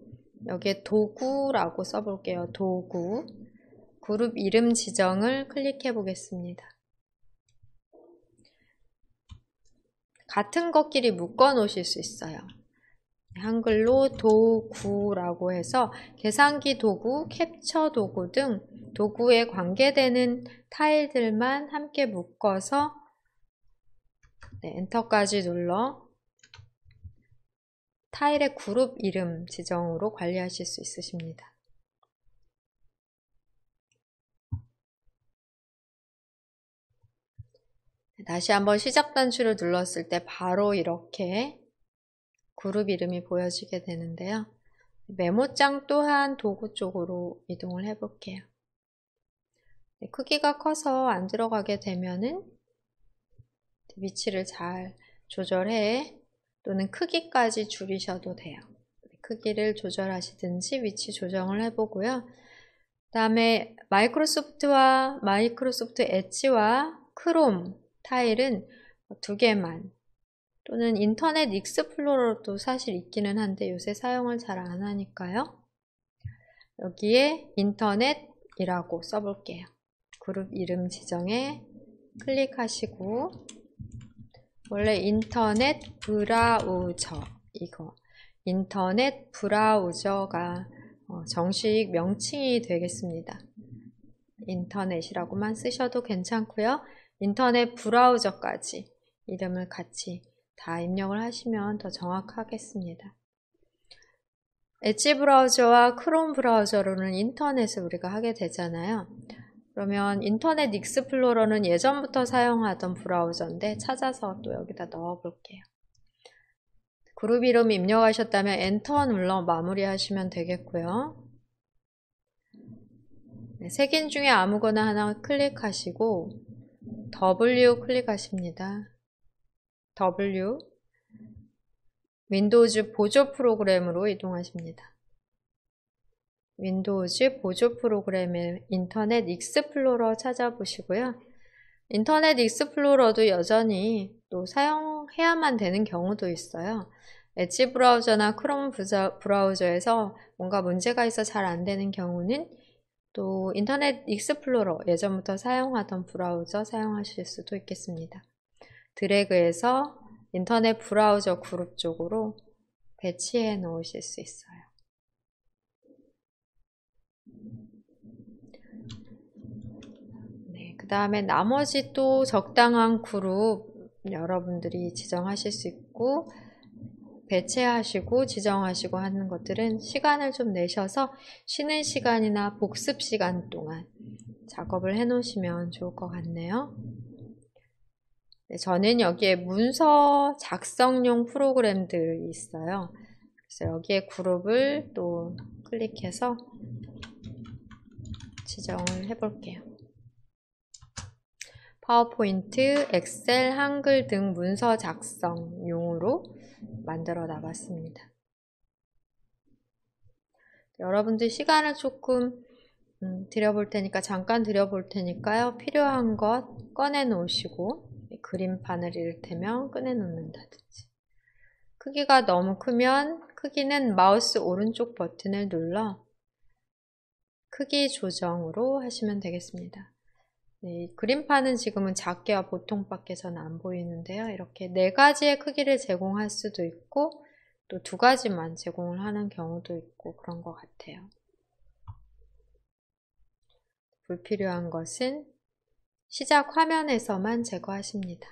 여기에 도구라고 써볼게요. 도구 그룹 이름 지정을 클릭해 보겠습니다. 같은 것끼리 묶어 놓으실 수 있어요. 한글로 도구라고 해서 계산기 도구, 캡처 도구 등 도구에 관계되는 타일들만 함께 묶어서 엔터까지 눌러 타일의 그룹 이름 지정으로 관리하실 수 있으십니다. 다시 한번 시작 단추를 눌렀을 때 바로 이렇게 그룹 이름이 보여지게 되는데요. 메모장 또한 도구 쪽으로 이동을 해 볼게요. 크기가 커서 안 들어가게 되면은 위치를 잘 조절해 또는 크기까지 줄이셔도 돼요. 크기를 조절하시든지 위치 조정을 해보고요. 그 다음에 마이크로소프트 엣지와 크롬 타일은 두 개만, 또는 인터넷 익스플로러도 사실 있기는 한데 요새 사용을 잘 안 하니까요. 여기에 인터넷이라고 써볼게요. 그룹 이름 지정에 클릭하시고, 원래 인터넷 브라우저, 이거 인터넷 브라우저가 정식 명칭이 되겠습니다. 인터넷이라고만 쓰셔도 괜찮고요. 인터넷 브라우저까지 이름을 같이 다 입력을 하시면 더 정확하겠습니다. 엣지 브라우저와 크롬 브라우저로는 인터넷을 우리가 하게 되잖아요. 그러면 인터넷 익스플로러는 예전부터 사용하던 브라우저인데 찾아서 또 여기다 넣어 볼게요. 그룹 이름 입력하셨다면 엔터 눌러 마무리하시면 되겠고요. 색인 중에 아무거나 하나 클릭하시고 W 클릭하십니다. W 윈도우즈 보조 프로그램으로 이동하십니다. 윈도우즈 보조 프로그램의 인터넷 익스플로러 찾아보시고요. 인터넷 익스플로러도 여전히 또 사용해야만 되는 경우도 있어요. 엣지 브라우저나 크롬 브라우저에서 뭔가 문제가 있어 잘 안 되는 경우는 또 인터넷 익스플로러 예전부터 사용하던 브라우저 사용하실 수도 있겠습니다. 드래그해서 인터넷 브라우저 그룹 쪽으로 배치해 놓으실 수 있어요. 그 다음에 나머지 또 적당한 그룹 여러분들이 지정하실 수 있고 배치하시고 지정하시고 하는 것들은 시간을 좀 내셔서 쉬는 시간이나 복습 시간 동안 작업을 해 놓으시면 좋을 것 같네요. 저는 여기에 문서 작성용 프로그램들이 있어요. 그래서 여기에 그룹을 또 클릭해서 지정을 해 볼게요. 파워포인트, 엑셀, 한글 등 문서 작성용으로 만들어 나갔습니다. 여러분들 시간을 조금 들여볼 테니까 잠깐 들여볼 테니까요. 필요한 것 꺼내 놓으시고 그림판을 이를테면 꺼내 놓는다든지, 크기가 너무 크면 크기는 마우스 오른쪽 버튼을 눌러 크기 조정으로 하시면 되겠습니다. 네, 그림판은 지금은 작게와 보통밖에 전 안 보이는데요. 이렇게 4가지의 크기를 제공할 수도 있고 또 2가지만 제공을 하는 경우도 있고 그런 것 같아요. 불필요한 것은 시작 화면에서만 제거하십니다.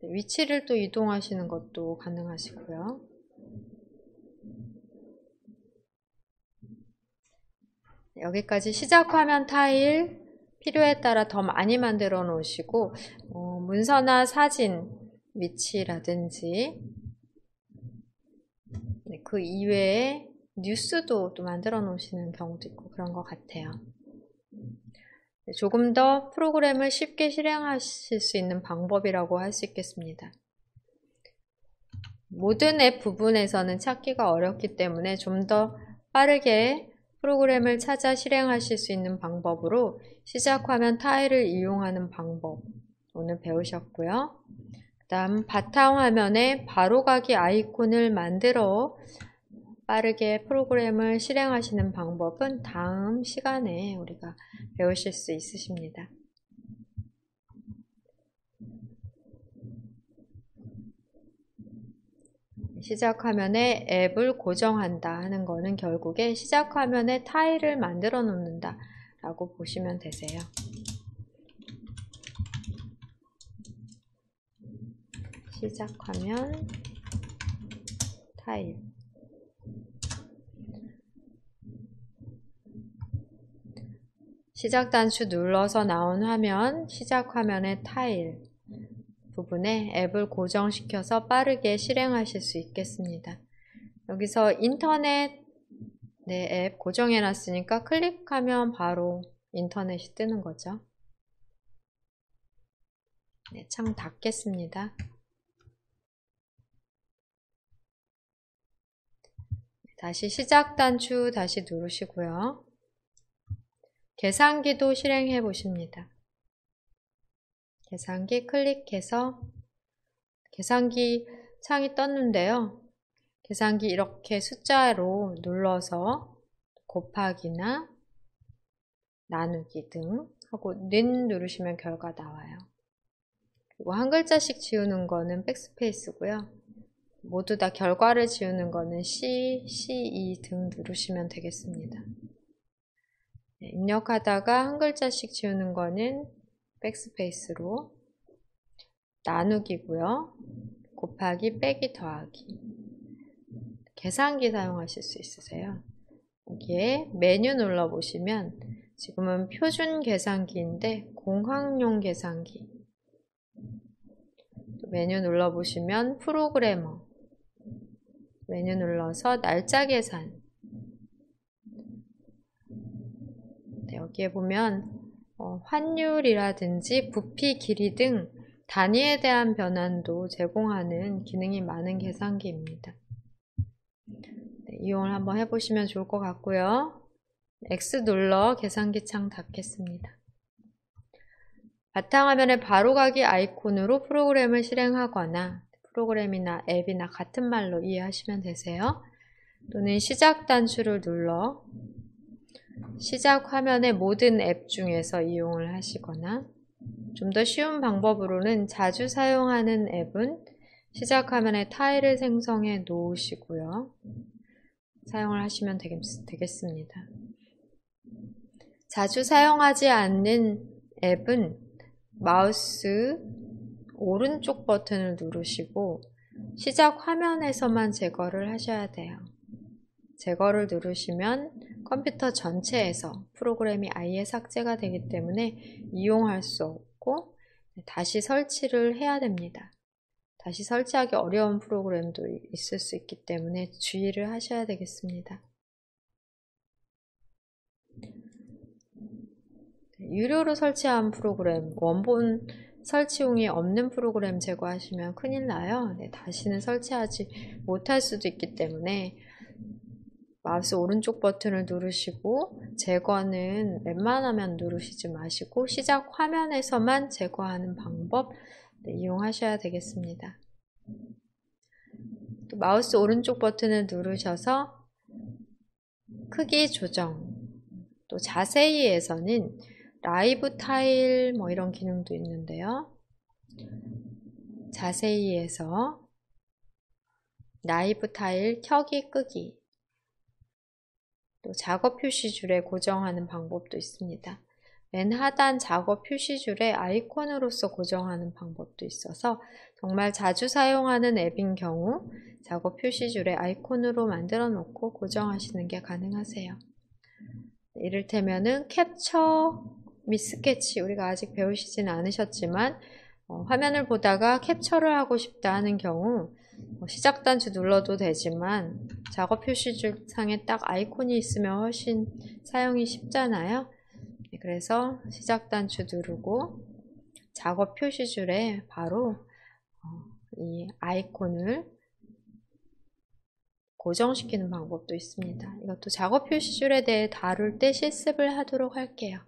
네, 위치를 또 이동하시는 것도 가능하시고요. 여기까지 시작 화면 타일 필요에 따라 더 많이 만들어 놓으시고 문서나 사진 위치라든지 그 이외에 뉴스도 또 만들어 놓으시는 경우도 있고 그런 것 같아요. 조금 더 프로그램을 쉽게 실행하실 수 있는 방법이라고 할 수 있겠습니다. 모든 앱 부분에서는 찾기가 어렵기 때문에 좀 더 빠르게 프로그램을 찾아 실행하실 수 있는 방법으로 시작 화면 타일을 이용하는 방법 오늘 배우셨고요. 그 다음 바탕화면에 바로가기 아이콘을 만들어 빠르게 프로그램을 실행하시는 방법은 다음 시간에 우리가 배우실 수 있으십니다. 시작 화면에 앱을 고정한다 하는 거는 결국에 시작 화면에 타일을 만들어 놓는다 라고 보시면 되세요. 시작 화면 타일. 시작 단추 눌러서 나온 화면, 시작 화면의 타일 부분에 앱을 고정시켜서 빠르게 실행하실 수 있겠습니다. 여기서 인터넷 앱 고정해 놨으니까 클릭하면 바로 인터넷이 뜨는 거죠. 네, 창 닫겠습니다. 다시 시작 단추 다시 누르시고요. 계산기도 실행해 보십니다. 계산기 클릭해서 계산기 창이 떴는데요. 계산기 이렇게 숫자로 눌러서 곱하기나 나누기 등 하고 는 누르시면 결과 나와요. 그리고 한 글자씩 지우는 거는 백스페이스고요. 모두 다 결과를 지우는 거는 C, C2 등 누르시면 되겠습니다. 네, 입력하다가 한 글자씩 지우는 거는 백스페이스로 나누기고요. 곱하기, 빼기, 더하기. 계산기 사용하실 수 있으세요. 여기에 메뉴 눌러보시면 지금은 표준 계산기인데 공학용 계산기. 메뉴 눌러보시면 프로그래머. 메뉴 눌러서 날짜 계산. 네, 여기에 보면 환율이라든지 부피 길이 등 단위에 대한 변환도 제공하는 기능이 많은 계산기입니다. 네, 이용을 한번 해보시면 좋을 것 같고요. X 눌러 계산기 창 닫겠습니다. 바탕화면에 바로가기 아이콘으로 프로그램을 실행하거나 프로그램이나 앱이나 같은 말로 이해하시면 되세요. 또는 시작 단추를 눌러 시작 화면의 모든 앱 중에서 이용을 하시거나 좀 더 쉬운 방법으로는 자주 사용하는 앱은 시작 화면에 타일을 생성해 놓으시고요. 사용을 하시면 되겠습니다. 자주 사용하지 않는 앱은 마우스 오른쪽 버튼을 누르시고 시작 화면에서만 제거를 하셔야 돼요. 제거를 누르시면 컴퓨터 전체에서 프로그램이 아예 삭제가 되기 때문에 이용할 수 없고 다시 설치를 해야 됩니다. 다시 설치하기 어려운 프로그램도 있을 수 있기 때문에 주의를 하셔야 되겠습니다. 유료로 설치한 프로그램, 원본 설치용이 없는 프로그램 제거하시면 큰일 나요. 네, 다시는 설치하지 못할 수도 있기 때문에 마우스 오른쪽 버튼을 누르시고 제거는 웬만하면 누르시지 마시고 시작 화면에서만 제거하는 방법 이용하셔야 되겠습니다. 또 마우스 오른쪽 버튼을 누르셔서 크기 조정, 또 자세히에서는 라이브 타일 이런 기능도 있는데요. 자세히에서 라이브 타일 켜기 끄기, 또 작업 표시줄에 고정하는 방법도 있습니다. 맨 하단 작업 표시줄에 아이콘으로서 고정하는 방법도 있어서 정말 자주 사용하는 앱인 경우 작업 표시줄에 아이콘으로 만들어 놓고 고정하시는 게 가능하세요. 이를테면은 캡처 및 스케치, 우리가 아직 배우시진 않으셨지만 화면을 보다가 캡처를 하고 싶다 하는 경우 시작 단추 눌러도 되지만 작업 표시줄 상에 딱 아이콘이 있으면 훨씬 사용이 쉽잖아요. 그래서 시작 단추 누르고 작업 표시줄에 바로 이 아이콘을 고정시키는 방법도 있습니다. 이것도 작업 표시줄에 대해 다룰 때 실습을 하도록 할게요.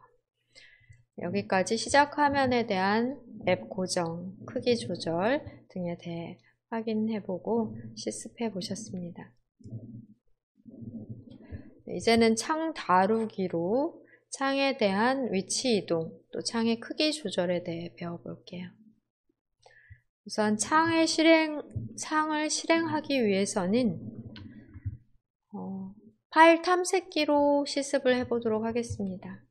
여기까지 시작 화면에 대한 앱 고정, 크기 조절 등에 대해 확인해보고 실습해 보셨습니다. 이제는 창 다루기로 창에 대한 위치 이동, 또 창의 크기 조절에 대해 배워볼게요. 우선 창을 실행하기 위해서는 파일 탐색기로 실습을 해보도록 하겠습니다.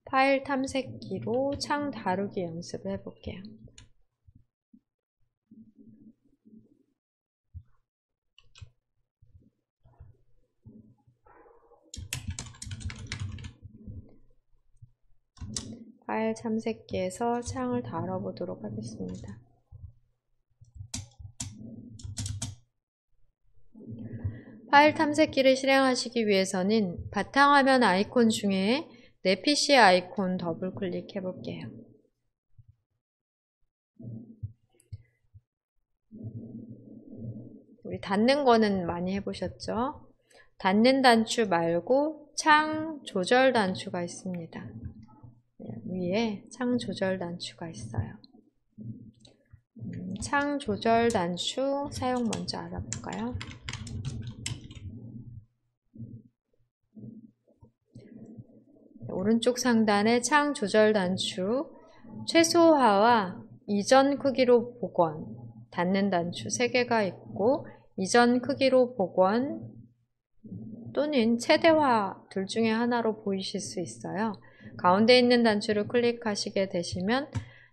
파일 탐색기로 창 다루기 연습을 해볼게요. 파일 참새기에서 창을 다뤄보도록 하겠습니다. 파일 탐색기를 실행하시기 위해서는 바탕화면 아이콘 중에 내 PC 아이콘 더블 클릭해 볼게요. 우리 닫는 거는 많이 해보셨죠? 닫는 단추 말고 창 조절 단추가 있습니다. 위에 창 조절 단추가 있어요. 창 조절 단추 사용 먼저 알아볼까요? 오른쪽 상단에 창 조절 단추 최소화와 이전 크기로 복원, 닫는 단추 3개가 있고 이전 크기로 복원 또는 최대화 둘 중에 하나로 보이실 수 있어요. 가운데 있는 단추를 클릭하시게 되시면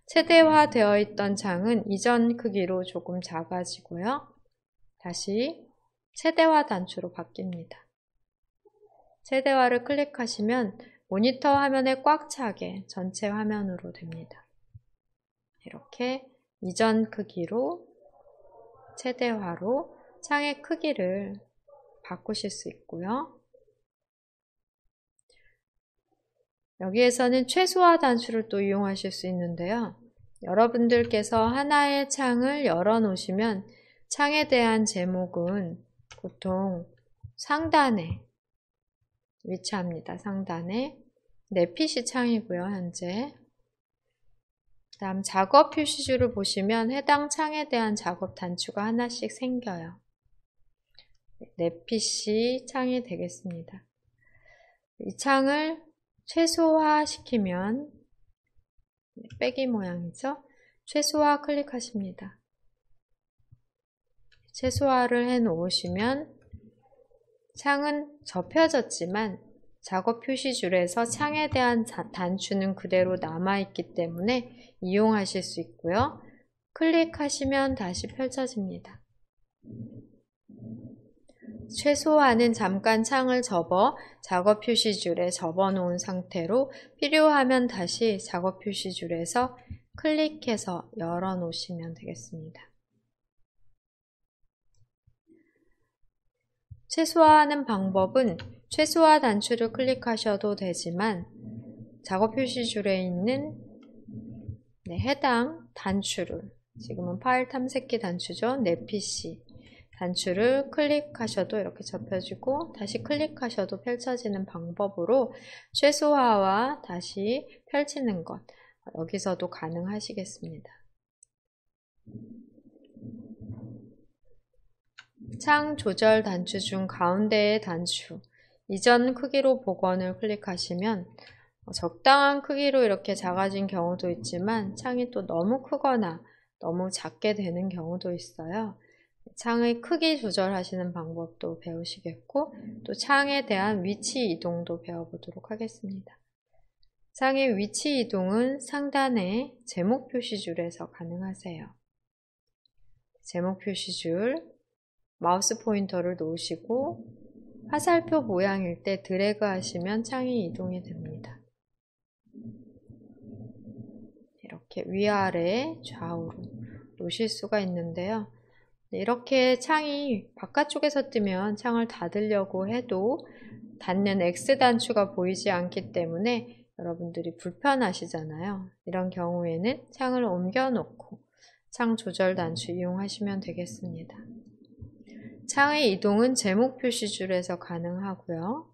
최대화 되어 있던 창은 이전 크기로 조금 작아지고요. 다시 최대화 단추로 바뀝니다. 최대화를 클릭하시면 모니터 화면에 꽉 차게 전체 화면으로 됩니다. 이렇게 이전 크기로 최대화로 창의 크기를 바꾸실 수 있고요. 여기에서는 최소화 단추를 또 이용하실 수 있는데요. 여러분들께서 하나의 창을 열어 놓으시면 창에 대한 제목은 보통 상단에 위치합니다. 상단에 내 PC 창이고요. 현재 다음 작업 표시줄을 보시면 해당 창에 대한 작업 단추가 하나씩 생겨요. 내 PC 창이 되겠습니다. 이 창을 최소화 시키면 빼기 모양이죠. 최소화 클릭하십니다. 최소화를 해 놓으시면 창은 접혀졌지만 작업 표시줄에서 창에 대한 단추는 그대로 남아있기 때문에 이용하실 수 있고요. 클릭하시면 다시 펼쳐집니다. 최소화는 잠깐 창을 접어 작업 표시줄에 접어 놓은 상태로 필요하면 다시 작업 표시줄에서 클릭해서 열어 놓으시면 되겠습니다. 최소화하는 방법은 최소화 단추를 클릭하셔도 되지만 작업 표시줄에 있는 해당 단추를, 지금은 파일 탐색기 단추죠. 내 PC 단추를 클릭하셔도 이렇게 접혀지고 다시 클릭하셔도 펼쳐지는 방법으로 최소화와 다시 펼치는 것, 여기서도 가능하시겠습니다. 창 조절 단추 중 가운데의 단추 이전 크기로 복원을 클릭하시면 적당한 크기로 이렇게 작아진 경우도 있지만 창이 또 너무 크거나 너무 작게 되는 경우도 있어요. 창의 크기 조절하시는 방법도 배우시겠고 또 창에 대한 위치 이동도 배워보도록 하겠습니다. 창의 위치 이동은 상단의 제목 표시줄에서 가능하세요. 제목 표시줄 마우스 포인터를 놓으시고 화살표 모양일 때 드래그 하시면 창이 이동이 됩니다. 이렇게 위아래 좌우로 놓으실 수가 있는데요. 이렇게 창이 바깥쪽에서 뜨면 창을 닫으려고 해도 닫는 X 단추가 보이지 않기 때문에 여러분들이 불편하시잖아요. 이런 경우에는 창을 옮겨 놓고 창 조절 단추 이용하시면 되겠습니다. 창의 이동은 제목 표시줄에서 가능하고요.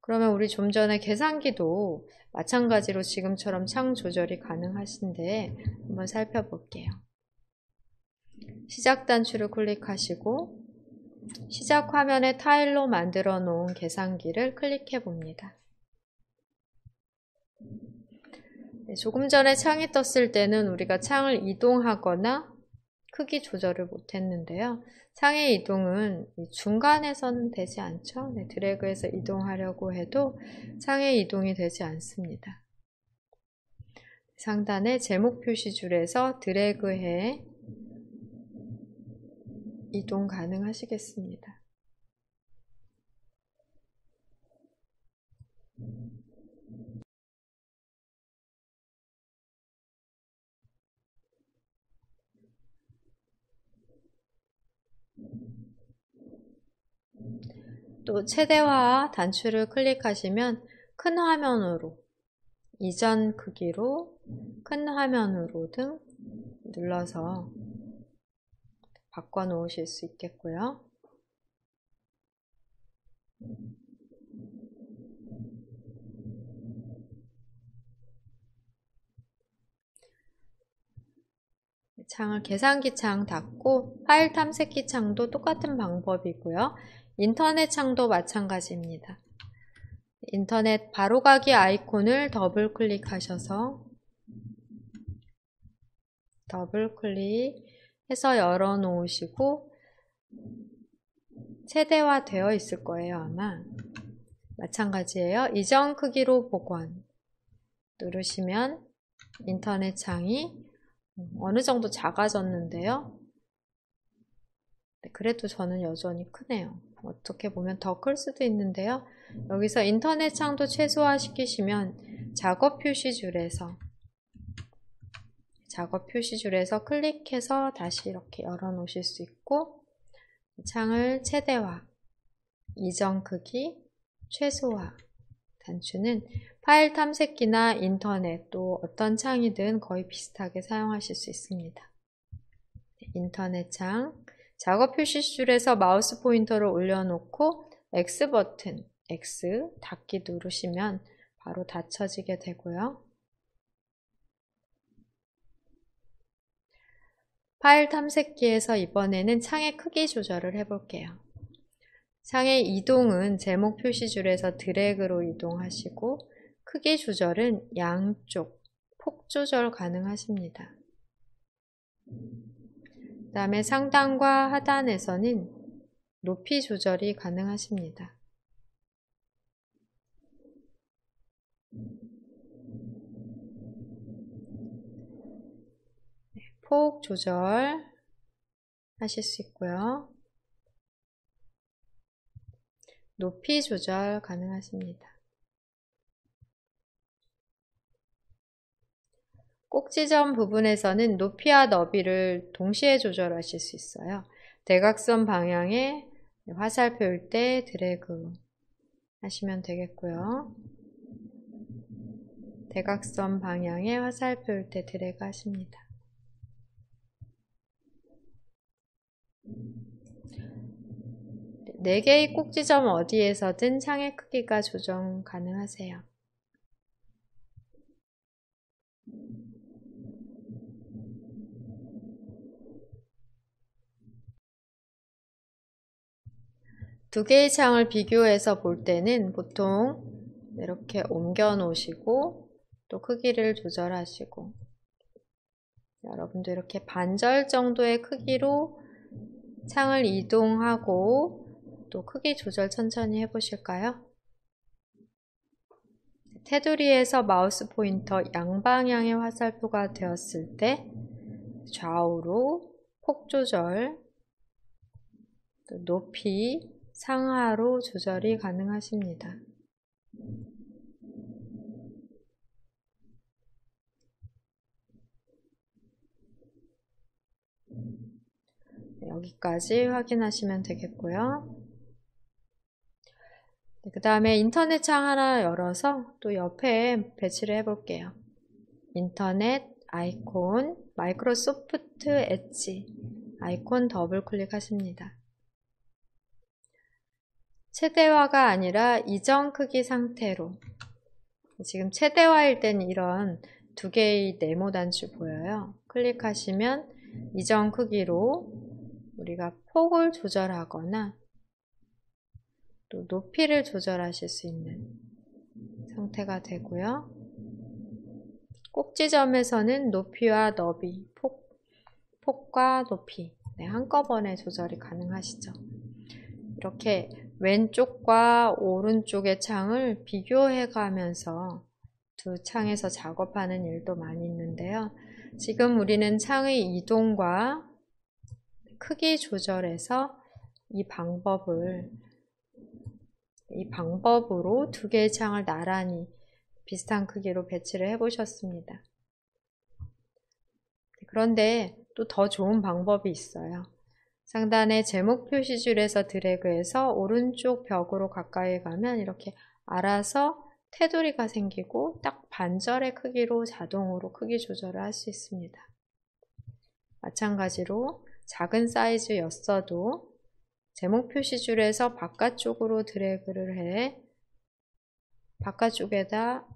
그러면 우리 좀 전에 계산기도 마찬가지로 지금처럼 창 조절이 가능하신데 한번 살펴볼게요. 시작 단추를 클릭하시고 시작 화면에 타일로 만들어 놓은 계산기를 클릭해 봅니다. 조금 전에 창이 떴을 때는 우리가 창을 이동하거나 크기 조절을 못했는데요. 창의 이동은 중간에서는 되지 않죠. 드래그해서 이동하려고 해도 창의 이동이 되지 않습니다. 상단의 제목 표시줄에서 드래그해 이동 가능하시겠습니다. 또 최대화 단추를 클릭하시면 큰 화면으로, 이전 크기로, 큰 화면으로 등 눌러서 바꿔 놓으실 수 있겠고요. 창을 계산기 창 닫고 파일 탐색기 창도 똑같은 방법이고요. 인터넷 창도 마찬가지입니다. 인터넷 바로가기 아이콘을 더블 클릭하셔서 더블 클릭해서 열어 놓으시고 최대화 되어 있을 거예요. 아마 마찬가지예요. 이전 크기로 복원 누르시면 인터넷 창이 어느 정도 작아졌는데요. 그래도 저는 여전히 크네요. 어떻게 보면 더 클 수도 있는데요. 여기서 인터넷 창도 최소화 시키시면 작업 표시줄에서 클릭해서 다시 이렇게 열어 놓으실 수 있고, 창을 최대화, 이전 크기, 최소화 단추는 파일 탐색기나 인터넷 또 어떤 창이든 거의 비슷하게 사용하실 수 있습니다. 인터넷 창, 작업 표시줄에서 마우스 포인터를 올려놓고 X 버튼, X 닫기 누르시면 바로 닫혀지게 되고요. 파일 탐색기에서 이번에는 창의 크기 조절을 해볼게요. 창의 이동은 제목 표시줄에서 드래그로 이동하시고 크기 조절은 양쪽 폭 조절 가능하십니다. 그 다음에 상단과 하단에서는 높이 조절이 가능하십니다. 폭 조절 하실 수 있고요. 높이 조절 가능하십니다. 꼭지점 부분에서는 높이와 너비를 동시에 조절하실 수 있어요. 대각선 방향에 화살표일 때 드래그 하시면 되겠고요. 대각선 방향에 화살표일 때 드래그 하십니다. 네 개의 꼭지점 어디에서든 창의 크기가 조정 가능하세요. 두 개의 창을 비교해서 볼 때는 보통 이렇게 옮겨 놓으시고 또 크기를 조절하시고, 여러분도 이렇게 반절 정도의 크기로 창을 이동하고 또 크기 조절 천천히 해보실까요? 테두리에서 마우스 포인터 양방향의 화살표가 되었을 때 좌우로 폭 조절, 또 높이, 상하로 조절이 가능하십니다. 여기까지 확인하시면 되겠고요. 그 다음에 인터넷 창 하나 열어서 또 옆에 배치를 해볼게요. 인터넷 아이콘, 마이크로소프트 엣지 아이콘 더블 클릭하십니다. 최대화가 아니라 이전 크기 상태로, 지금 최대화일 땐 이런 두 개의 네모 단추 보여요. 클릭하시면 이전 크기로 우리가 폭을 조절하거나 또 높이를 조절하실 수 있는 상태가 되고요. 꼭지점에서는 높이와 너비, 폭과 높이 한꺼번에 조절이 가능하시죠. 이렇게 왼쪽과 오른쪽의 창을 비교해 가면서 두 창에서 작업하는 일도 많이 있는데요. 지금 우리는 창의 이동과 크기 조절해서 이 방법으로 두 개의 창을 나란히 비슷한 크기로 배치를 해 보셨습니다. 그런데 또 더 좋은 방법이 있어요. 상단의 제목 표시줄에서 드래그해서 오른쪽 벽으로 가까이 가면 이렇게 알아서 테두리가 생기고 딱 반절의 크기로 자동으로 크기 조절을 할 수 있습니다. 마찬가지로 작은 사이즈였어도 제목 표시줄에서 바깥쪽으로 드래그를 해 바깥쪽에다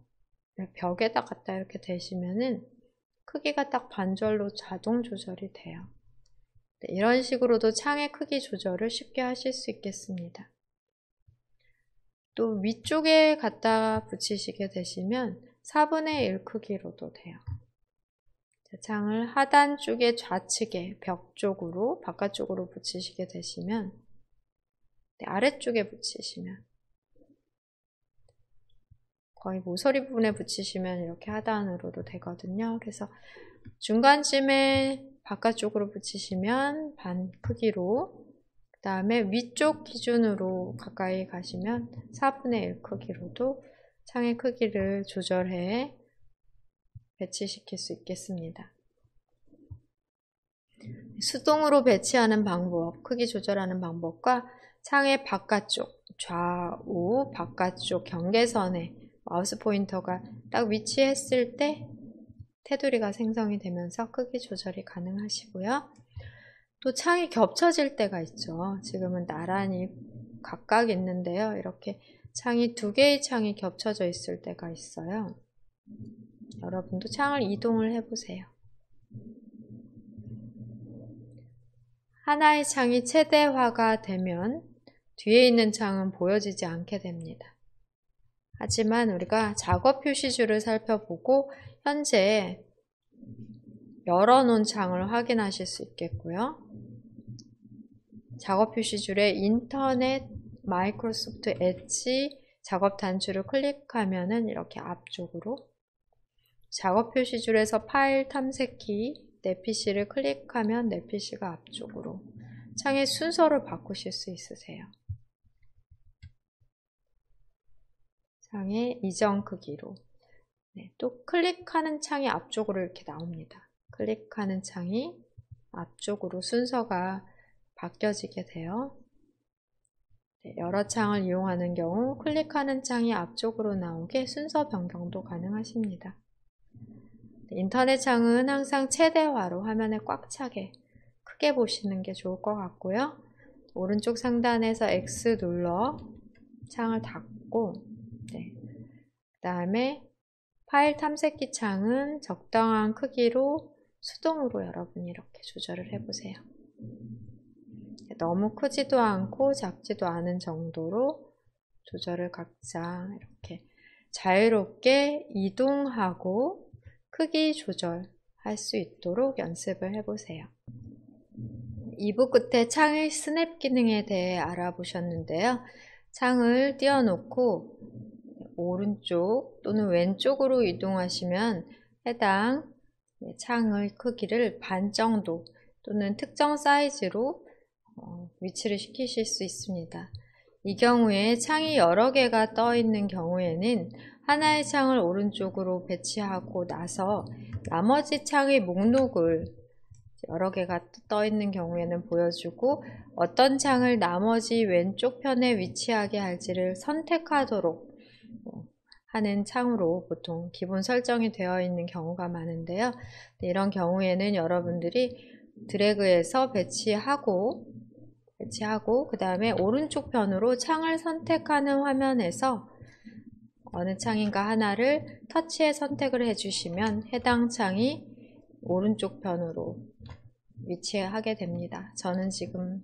벽에다 갖다 이렇게 대시면은 크기가 딱 반절로 자동 조절이 돼요. 이런 식으로도 창의 크기 조절을 쉽게 하실 수 있겠습니다. 또 위쪽에 갖다 붙이시게 되시면 4분의 1 크기로도 돼요. 창을 하단 쪽에 좌측에 벽 쪽으로 바깥쪽으로 붙이시게 되시면 아래쪽에 붙이시면 거의 모서리 부분에 붙이시면 이렇게 하단으로도 되거든요. 그래서 중간쯤에 바깥쪽으로 붙이시면 반 크기로, 그 다음에 위쪽 기준으로 가까이 가시면 4분의 1 크기로도 창의 크기를 조절해 배치시킬 수 있겠습니다. 수동으로 배치하는 방법, 크기 조절하는 방법과 창의 바깥쪽, 좌우 바깥쪽 경계선에 마우스 포인터가 딱 위치했을 때 테두리가 생성이 되면서 크기 조절이 가능하시고요. 또 창이 겹쳐질 때가 있죠. 지금은 나란히 각각 있는데요. 이렇게 창이 두 개의 창이 겹쳐져 있을 때가 있어요. 여러분도 창을 이동을 해보세요. 하나의 창이 최대화가 되면 뒤에 있는 창은 보여지지 않게 됩니다. 하지만 우리가 작업 표시줄을 살펴보고 현재 열어놓은 창을 확인하실 수 있겠고요. 작업 표시줄에 인터넷 마이크로소프트 엣지 작업 단추를 클릭하면은 이렇게 앞쪽으로, 작업 표시줄에서 파일 탐색키 내 PC를 클릭하면 내 PC가 앞쪽으로, 창의 순서를 바꾸실 수 있으세요. 창의 이전 크기로. 또 클릭하는 창이 앞쪽으로 이렇게 나옵니다. 클릭하는 창이 앞쪽으로 순서가 바뀌어지게 돼요. 여러 창을 이용하는 경우 클릭하는 창이 앞쪽으로 나오게 순서 변경도 가능하십니다. 인터넷 창은 항상 최대화로 화면에 꽉 차게 크게 보시는 게 좋을 것 같고요. 오른쪽 상단에서 X 눌러 창을 닫고, 그 다음에 파일 탐색기 창은 적당한 크기로 수동으로 여러분이 이렇게 조절을 해보세요. 너무 크지도 않고 작지도 않은 정도로 조절을 각자 이렇게 자유롭게 이동하고 크기 조절할 수 있도록 연습을 해보세요. 2부 끝에 창의 스냅 기능에 대해 알아보셨는데요. 창을 띄워놓고 오른쪽 또는 왼쪽으로 이동하시면 해당 창의 크기를 반 정도 또는 특정 사이즈로 위치를 시키실 수 있습니다. 이 경우에 창이 여러 개가 떠 있는 경우에는 하나의 창을 오른쪽으로 배치하고 나서 나머지 창의 목록을 여러 개가 떠 있는 경우에는 보여주고, 어떤 창을 나머지 왼쪽 편에 위치하게 할지를 선택하도록 하는 창으로 보통 기본 설정이 되어 있는 경우가 많은데요. 이런 경우에는 여러분들이 드래그해서 배치하고 그 다음에 오른쪽 편으로 창을 선택하는 화면에서 어느 창인가 하나를 터치해 선택을 해주시면 해당 창이 오른쪽 편으로 위치하게 됩니다. 저는 지금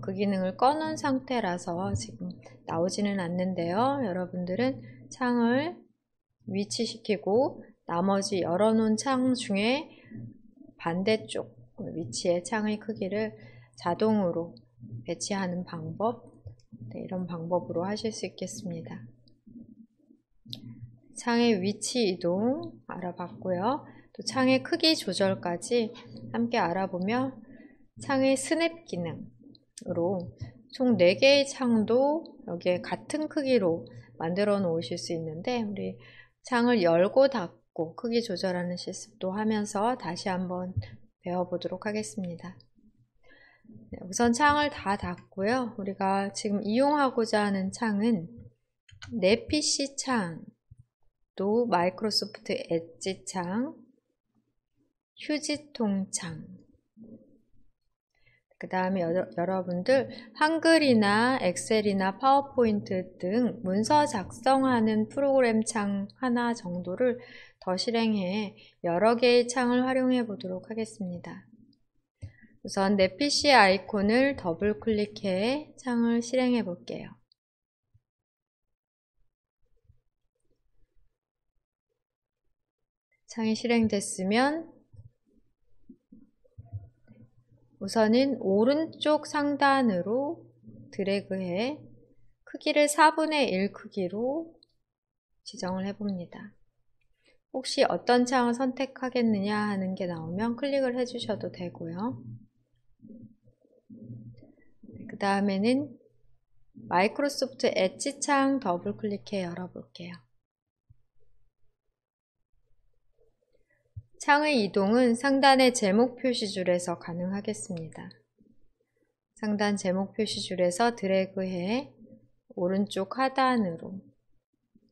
그 기능을 꺼놓은 상태라서 지금 나오지는 않는데요. 여러분들은 창을 위치시키고 나머지 열어놓은 창 중에 반대쪽 위치의 창의 크기를 자동으로 배치하는 방법, 이런 방법으로 하실 수 있겠습니다. 창의 위치 이동 알아봤고요. 또 창의 크기 조절까지 함께 알아보며 창의 스냅 기능으로 총 4개의 창도 여기에 같은 크기로 만들어 놓으실 수 있는데, 우리 창을 열고 닫고 크기 조절하는 실습도 하면서 다시 한번 배워보도록 하겠습니다. 네, 우선 창을 다 닫고요. 우리가 지금 이용하고자 하는 창은 내 PC 창, 또 마이크로소프트 엣지 창, 휴지통 창, 그 다음에 여러분들 한글이나 엑셀이나 파워포인트 등 문서 작성하는 프로그램 창 하나 정도를 더 실행해 여러 개의 창을 활용해 보도록 하겠습니다. 우선 내 PC 아이콘을 더블 클릭해 창을 실행해 볼게요. 창이 실행됐으면 우선은 오른쪽 상단으로 드래그해 크기를 4분의 1 크기로 지정을 해봅니다. 혹시 어떤 창을 선택하겠느냐 하는 게 나오면 클릭을 해주셔도 되고요. 그 다음에는 마이크로소프트 엣지 창 더블 클릭해 열어볼게요. 창의 이동은 상단의 제목 표시줄에서 가능하겠습니다. 상단 제목 표시줄에서 드래그해 오른쪽 하단으로,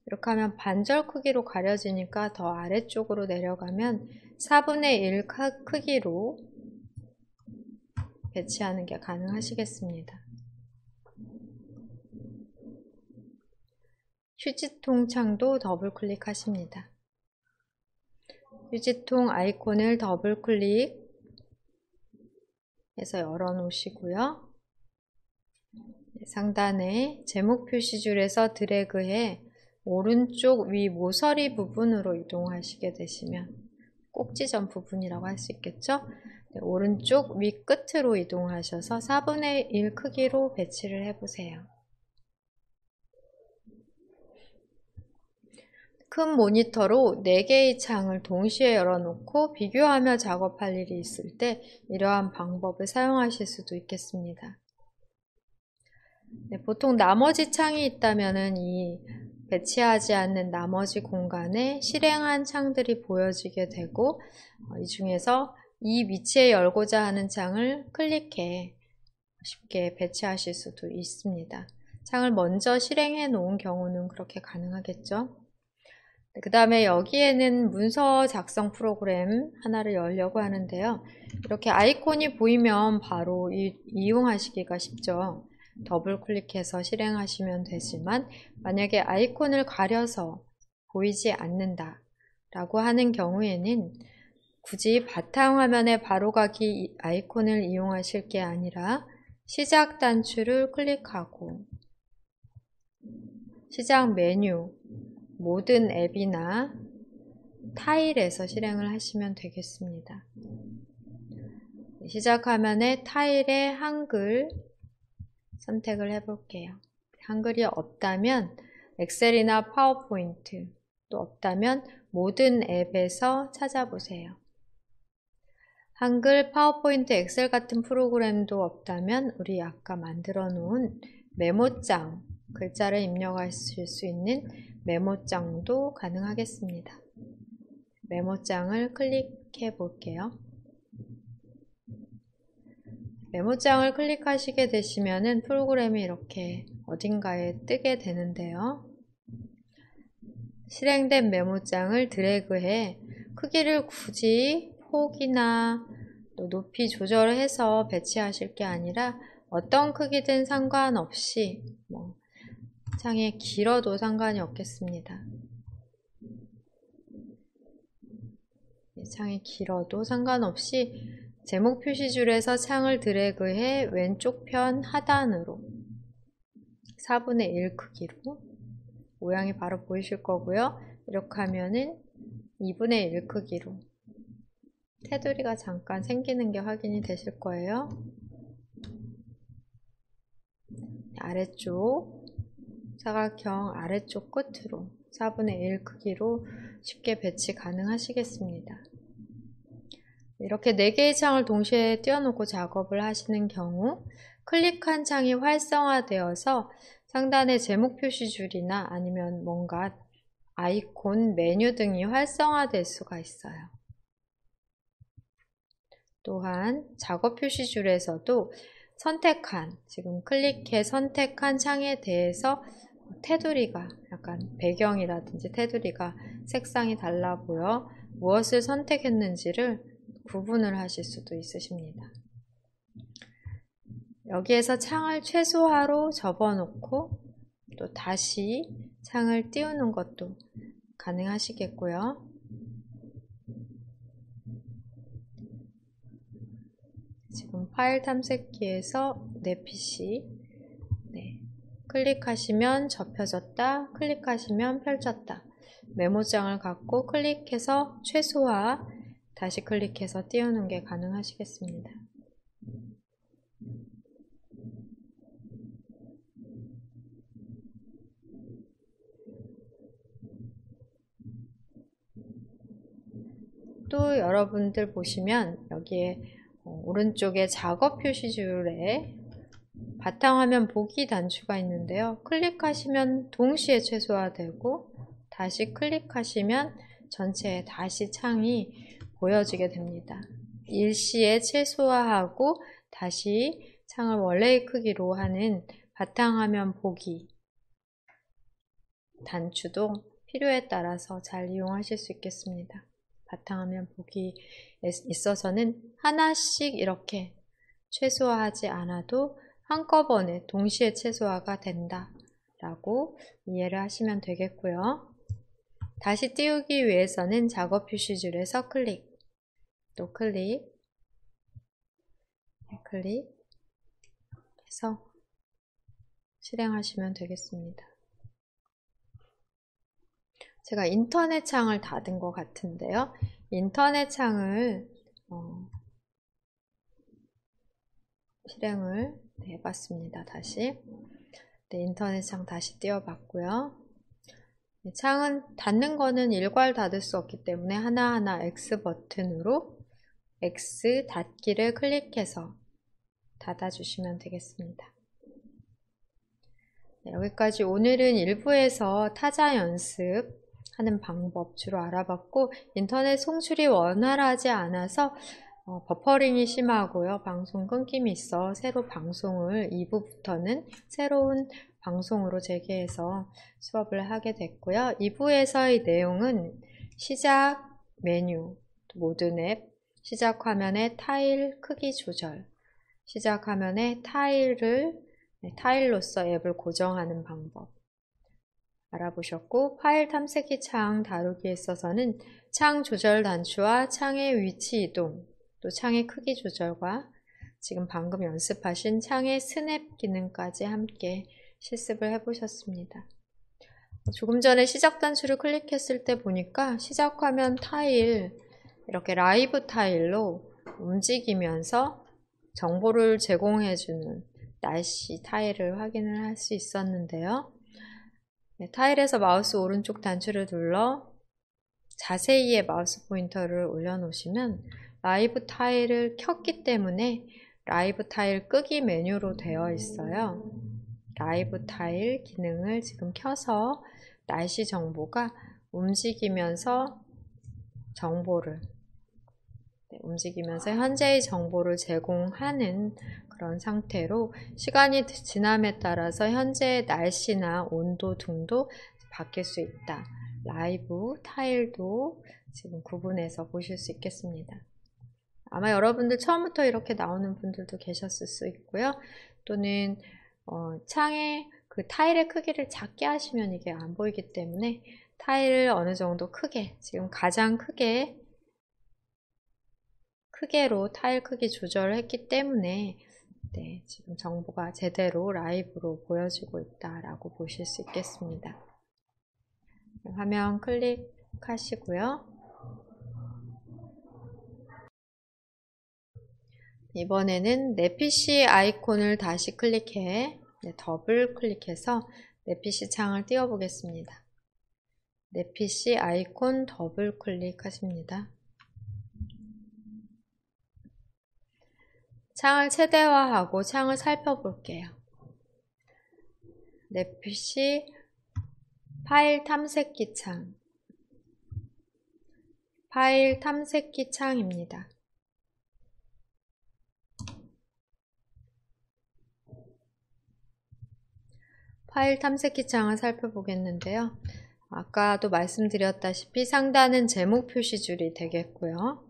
이렇게 하면 반절 크기로 가려지니까 더 아래쪽으로 내려가면 4분의 1 크기로 배치하는 게 가능하시겠습니다. 휴지통 창도 더블 클릭하십니다. 휴지통 아이콘을 더블 클릭해서 열어 놓으시고요. 상단에 제목 표시줄에서 드래그해 오른쪽 위 모서리 부분으로 이동하시게 되시면 꼭지점 부분이라고 할 수 있겠죠? 네, 오른쪽 위 끝으로 이동하셔서 4분의 1 크기로 배치를 해보세요. 큰 모니터로 4개의 창을 동시에 열어놓고 비교하며 작업할 일이 있을 때 이러한 방법을 사용하실 수도 있겠습니다. 네, 보통 나머지 창이 있다면 이 배치하지 않는 나머지 공간에 실행한 창들이 보여지게 되고 이 중에서 이 위치에 열고자 하는 창을 클릭해 쉽게 배치하실 수도 있습니다. 창을 먼저 실행해 놓은 경우는 그렇게 가능하겠죠. 그 다음에 여기에는 문서 작성 프로그램 하나를 열려고 하는데요. 이렇게 아이콘이 보이면 바로 이용하시기가 쉽죠. 더블 클릭해서 실행하시면 되지만 만약에 아이콘을 가려서 보이지 않는다 라고 하는 경우에는 굳이 바탕화면에 바로가기 아이콘을 이용하실 게 아니라 시작 단추를 클릭하고 시작 메뉴 모든 앱이나 타일에서 실행을 하시면 되겠습니다. 시작 화면에 타일에 한글 선택을 해볼게요. 한글이 없다면 엑셀이나 파워포인트, 또 없다면 모든 앱에서 찾아보세요. 한글, 파워포인트, 엑셀 같은 프로그램도 없다면 우리 아까 만들어 놓은 메모장, 글자를 입력하실 수 있는 메모장도 가능하겠습니다. 메모장을 클릭해 볼게요. 메모장을 클릭하시게 되시면은 프로그램이 이렇게 어딘가에 뜨게 되는데요. 실행된 메모장을 드래그해 크기를 굳이 폭이나 또 높이 조절해서 배치하실 게 아니라 어떤 크기든 상관없이 창이 길어도 상관이 없겠습니다. 창이 길어도 상관없이 제목 표시줄에서 창을 드래그해 왼쪽 편 하단으로 4분의 1 크기로 모양이 바로 보이실 거고요. 이렇게 하면은 2분의 1 크기로 테두리가 잠깐 생기는 게 확인이 되실 거예요. 아래쪽 사각형 아래쪽 끝으로 4분의 1 크기로 쉽게 배치 가능하시겠습니다. 이렇게 4개의 창을 동시에 띄워놓고 작업을 하시는 경우 클릭한 창이 활성화되어서 상단의 제목 표시줄이나 아니면 뭔가 아이콘, 메뉴 등이 활성화될 수가 있어요. 또한 작업 표시줄에서도 선택한, 지금 클릭해 선택한 창에 대해서 테두리가 약간 배경이라든지 테두리가 색상이 달라 보여 무엇을 선택했는지를 구분을 하실 수도 있으십니다. 여기에서 창을 최소화로 접어놓고 또 다시 창을 띄우는 것도 가능하시겠고요. 지금 파일 탐색기에서 내 PC 클릭하시면 접혀졌다, 클릭하시면 펼쳤다. 메모장을 갖고 클릭해서 최소화, 다시 클릭해서 띄우는 게 가능하시겠습니다. 또 여러분들 보시면 여기에 오른쪽에 작업 표시줄에 바탕화면 보기 단추가 있는데요. 클릭하시면 동시에 최소화되고 다시 클릭하시면 전체 다시 창이 보여지게 됩니다. 일시에 최소화하고 다시 창을 원래의 크기로 하는 바탕화면 보기 단추도 필요에 따라서 잘 이용하실 수 있겠습니다. 바탕화면 보기에 있어서는 하나씩 이렇게 최소화하지 않아도 한꺼번에 동시에 최소화가 된다 라고 이해를 하시면 되겠고요. 다시 띄우기 위해서는 작업 표시줄에서 클릭, 또 클릭 해서 실행하시면 되겠습니다. 제가 인터넷 창을 닫은 것 같은데요. 인터넷 창을 실행을 해봤습니다. 다시 인터넷 창 다시 띄워봤고요. 창은 닫는 거는 일괄 닫을 수 없기 때문에 하나하나 X 버튼으로 X 닫기를 클릭해서 닫아주시면 되겠습니다. 여기까지 오늘은 일부에서 타자 연습하는 방법 주로 알아봤고, 인터넷 송출이 원활하지 않아서 버퍼링이 심하고요. 방송 끊김이 있어 새로 방송을 2부부터는 새로운 방송으로 재개해서 수업을 하게 됐고요. 2부에서의 내용은 시작 메뉴, 모든 앱, 시작 화면의 타일 크기 조절, 시작 화면의 타일로서 앱을 고정하는 방법 알아보셨고, 파일 탐색기 창 다루기에 있어서는 창 조절 단추와 창의 위치 이동, 또 창의 크기 조절과 지금 방금 연습하신 창의 스냅 기능까지 함께 실습을 해보셨습니다. 조금 전에 시작 단추를 클릭했을 때 보니까 시작 화면 타일, 이렇게 라이브 타일로 움직이면서 정보를 제공해주는 날씨 타일을 확인을 할 수 있었는데요. 타일에서 마우스 오른쪽 단추를 눌러 자세히의 마우스 포인터를 올려놓으시면 라이브 타일을 켰기 때문에 라이브 타일 끄기 메뉴로 되어 있어요. 라이브 타일 기능을 지금 켜서 날씨 정보가 움직이면서 현재의 정보를 제공하는 그런 상태로 시간이 지남에 따라서 현재의 날씨나 온도 등도 바뀔 수 있다. 라이브 타일도 지금 구분해서 보실 수 있겠습니다. 아마 여러분들 처음부터 이렇게 나오는 분들도 계셨을 수 있고요. 또는 창에 그 타일의 크기를 작게 하시면 이게 안 보이기 때문에 타일을 어느 정도 크게, 지금 가장 크게로 타일 크기 조절을 했기 때문에 지금 정보가 제대로 라이브로 보여지고 있다라고 보실 수 있겠습니다. 화면 클릭하시고요. 이번에는 내 PC 아이콘을 다시 더블 클릭해서 내 PC 창을 띄워 보겠습니다. 내 PC 아이콘 더블 클릭하십니다. 창을 최대화하고 창을 살펴볼게요. 내 PC 파일 탐색기 창, 파일 탐색기 창입니다. 파일 탐색기 창을 살펴보겠는데요. 아까도 말씀드렸다시피 상단은 제목 표시줄이 되겠고요.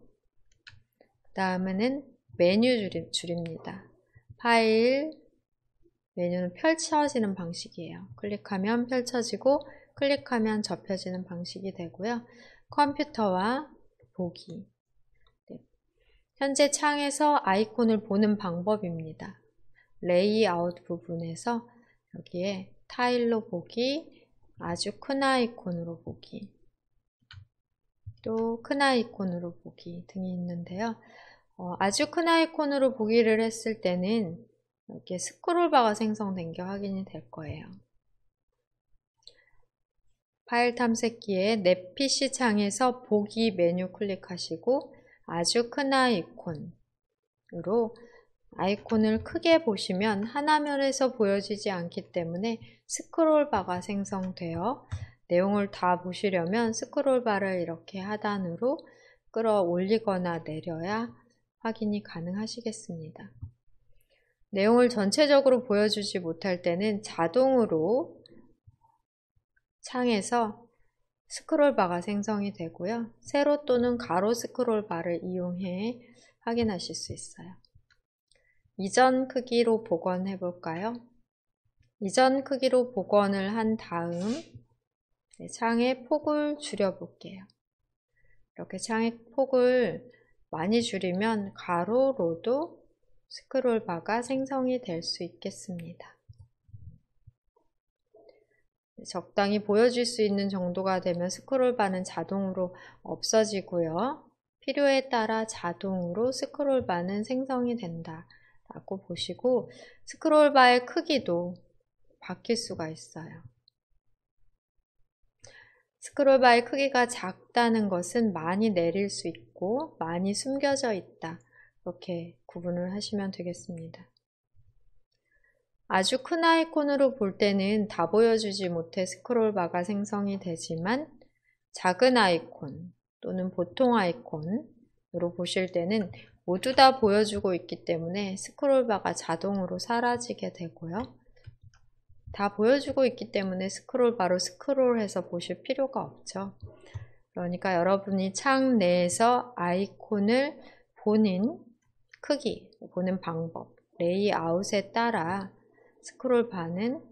그 다음에는 메뉴 줄입니다. 파일, 메뉴는 펼쳐지는 방식이에요. 클릭하면 펼쳐지고 클릭하면 접혀지는 방식이 되고요. 컴퓨터와 보기. 네. 현재 창에서 아이콘을 보는 방법입니다. 레이아웃 부분에서 여기에 타일로 보기, 아주 큰 아이콘으로 보기, 또 큰 아이콘으로 보기 등이 있는데요. 아주 큰 아이콘으로 보기를 했을 때는 이렇게 스크롤바가 생성된 게 확인이 될 거예요. 파일 탐색기에 내 PC 창에서 보기 메뉴 클릭하시고 아주 큰 아이콘으로 아이콘을 크게 보시면 하나면에서 보여지지 않기 때문에 스크롤바가 생성되어 내용을 다 보시려면 스크롤바를 이렇게 하단으로 끌어올리거나 내려야 확인이 가능하시겠습니다. 내용을 전체적으로 보여주지 못할 때는 자동으로 창에서 스크롤바가 생성이 되고요. 세로 또는 가로 스크롤바를 이용해 확인하실 수 있어요. 이전 크기로 복원해 볼까요? 이전 크기로 복원을 한 다음 창의 폭을 줄여 볼게요. 이렇게 창의 폭을 많이 줄이면 가로로도 스크롤바가 생성이 될 수 있겠습니다. 적당히 보여줄 수 있는 정도가 되면 스크롤바는 자동으로 없어지고요. 필요에 따라 자동으로 스크롤바는 생성이 된다 라고 보시고, 스크롤바의 크기도 바뀔 수가 있어요. 스크롤바의 크기가 작다는 것은 많이 내릴 수 있고 많이 숨겨져 있다, 이렇게 구분을 하시면 되겠습니다. 아주 큰 아이콘으로 볼 때는 다 보여주지 못해 스크롤바가 생성이 되지만 작은 아이콘 또는 보통 아이콘으로 보실 때는 모두 다 보여주고 있기 때문에 스크롤바가 자동으로 사라지게 되고요. 다 보여주고 있기 때문에 스크롤바로 스크롤해서 보실 필요가 없죠. 그러니까 여러분이 창 내에서 아이콘을 보는 크기, 보는 방법, 레이아웃에 따라 스크롤바는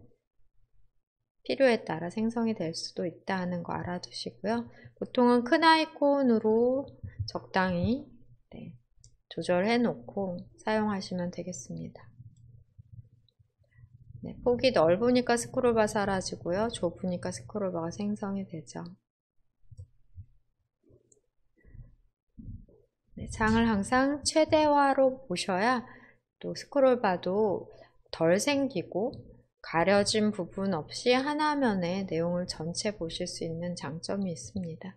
필요에 따라 생성이 될 수도 있다 하는 거 알아두시고요. 보통은 큰 아이콘으로 적당히 조절해 놓고 사용하시면 되겠습니다. 폭이 넓으니까 스크롤바 사라지고요. 좁으니까 스크롤바가 생성이 되죠. 창을 항상 최대화로 보셔야 또 스크롤바도 덜 생기고 가려진 부분 없이 하나면에 내용을 전체 보실 수 있는 장점이 있습니다.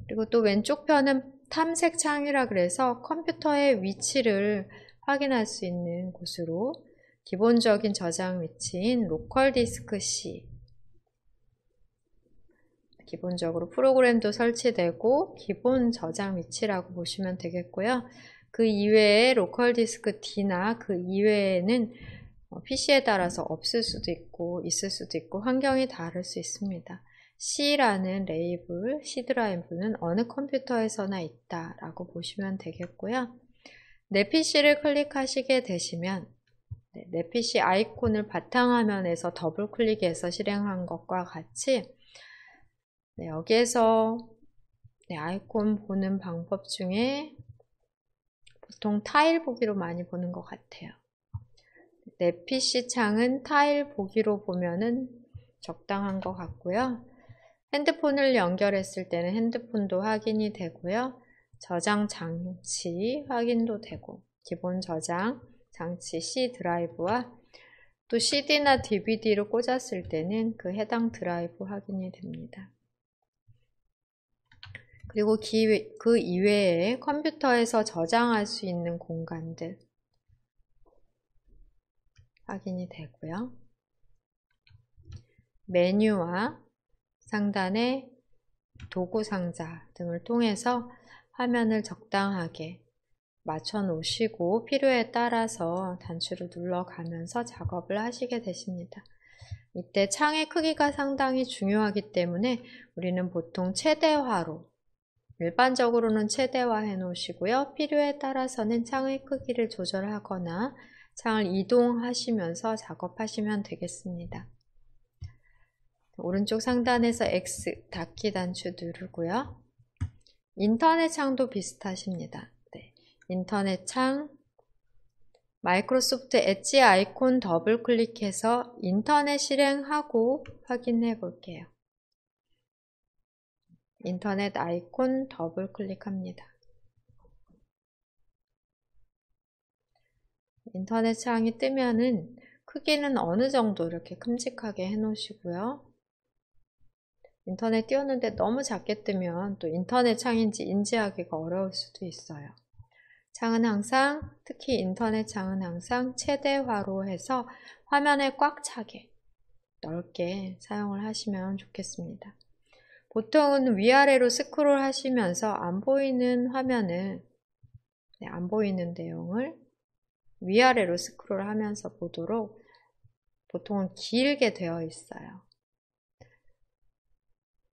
그리고 또 왼쪽 편은 탐색 창이라 그래서 컴퓨터의 위치를 확인할 수 있는 곳으로 기본적인 저장 위치인 로컬 디스크 C, 기본적으로 프로그램도 설치되고 기본 저장 위치라고 보시면 되겠고요. 그 이외에 로컬 디스크 D나 그 이외에는 PC에 따라서 없을 수도 있고 있을 수도 있고 환경이 다를 수 있습니다. C라는 레이블, C 드라이브는 어느 컴퓨터에서나 있다라고 보시면 되겠고요. 내 PC를 클릭하시게 되시면 내 PC 아이콘을 바탕화면에서 더블 클릭해서 실행한 것과 같이 여기에서 아이콘 보는 방법 중에 보통 타일 보기로 많이 보는 것 같아요. 내 PC 창은 타일 보기로 보면은 적당한 것 같고요. 핸드폰을 연결했을 때는 핸드폰도 확인이 되고요. 저장 장치 확인도 되고, 기본 저장 장치 C 드라이브와 또 CD나 DVD를 꽂았을 때는 그 해당 드라이브 확인이 됩니다. 그리고 그 이외에 컴퓨터에서 저장할 수 있는 공간들 확인이 되고요. 메뉴와 상단의 도구 상자 등을 통해서 화면을 적당하게 맞춰 놓으시고 필요에 따라서 단추를 눌러가면서 작업을 하시게 되십니다. 이때 창의 크기가 상당히 중요하기 때문에 우리는 보통 최대화로, 일반적으로는 최대화해 놓으시고요. 필요에 따라서는 창의 크기를 조절하거나 창을 이동하시면서 작업하시면 되겠습니다. 오른쪽 상단에서 X 닫기 단추 누르고요. 인터넷 창도 비슷하십니다. 네, 인터넷 창 마이크로소프트 엣지 아이콘 더블 클릭해서 인터넷 실행하고 확인해 볼게요. 인터넷 아이콘 더블 클릭합니다. 인터넷 창이 뜨면은 크기는 어느 정도 이렇게 큼직하게 해 놓으시고요. 인터넷 띄웠는데 너무 작게 뜨면 또 인터넷 창인지 인지하기가 어려울 수도 있어요. 창은 항상, 특히 인터넷 창은 항상 최대화로 해서 화면에 꽉 차게 넓게 사용을 하시면 좋겠습니다. 보통은 위아래로 스크롤 하시면서 안 보이는 화면을, 안 보이는 내용을 위아래로 스크롤 하면서 보도록 보통은 길게 되어 있어요.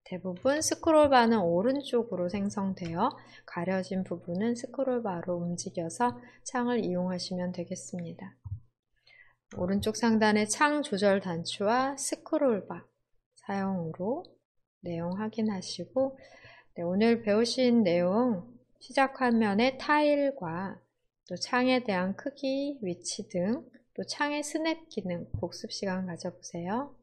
대부분 스크롤바는 오른쪽으로 생성되어 가려진 부분은 스크롤바로 움직여서 창을 이용하시면 되겠습니다. 오른쪽 상단의 창 조절 단추와 스크롤바 사용으로 내용 확인하시고, 네, 오늘 배우신 내용 시작 화면의 타일과 또 창에 대한 크기, 위치 등 또 창의 스냅 기능 복습 시간 가져보세요.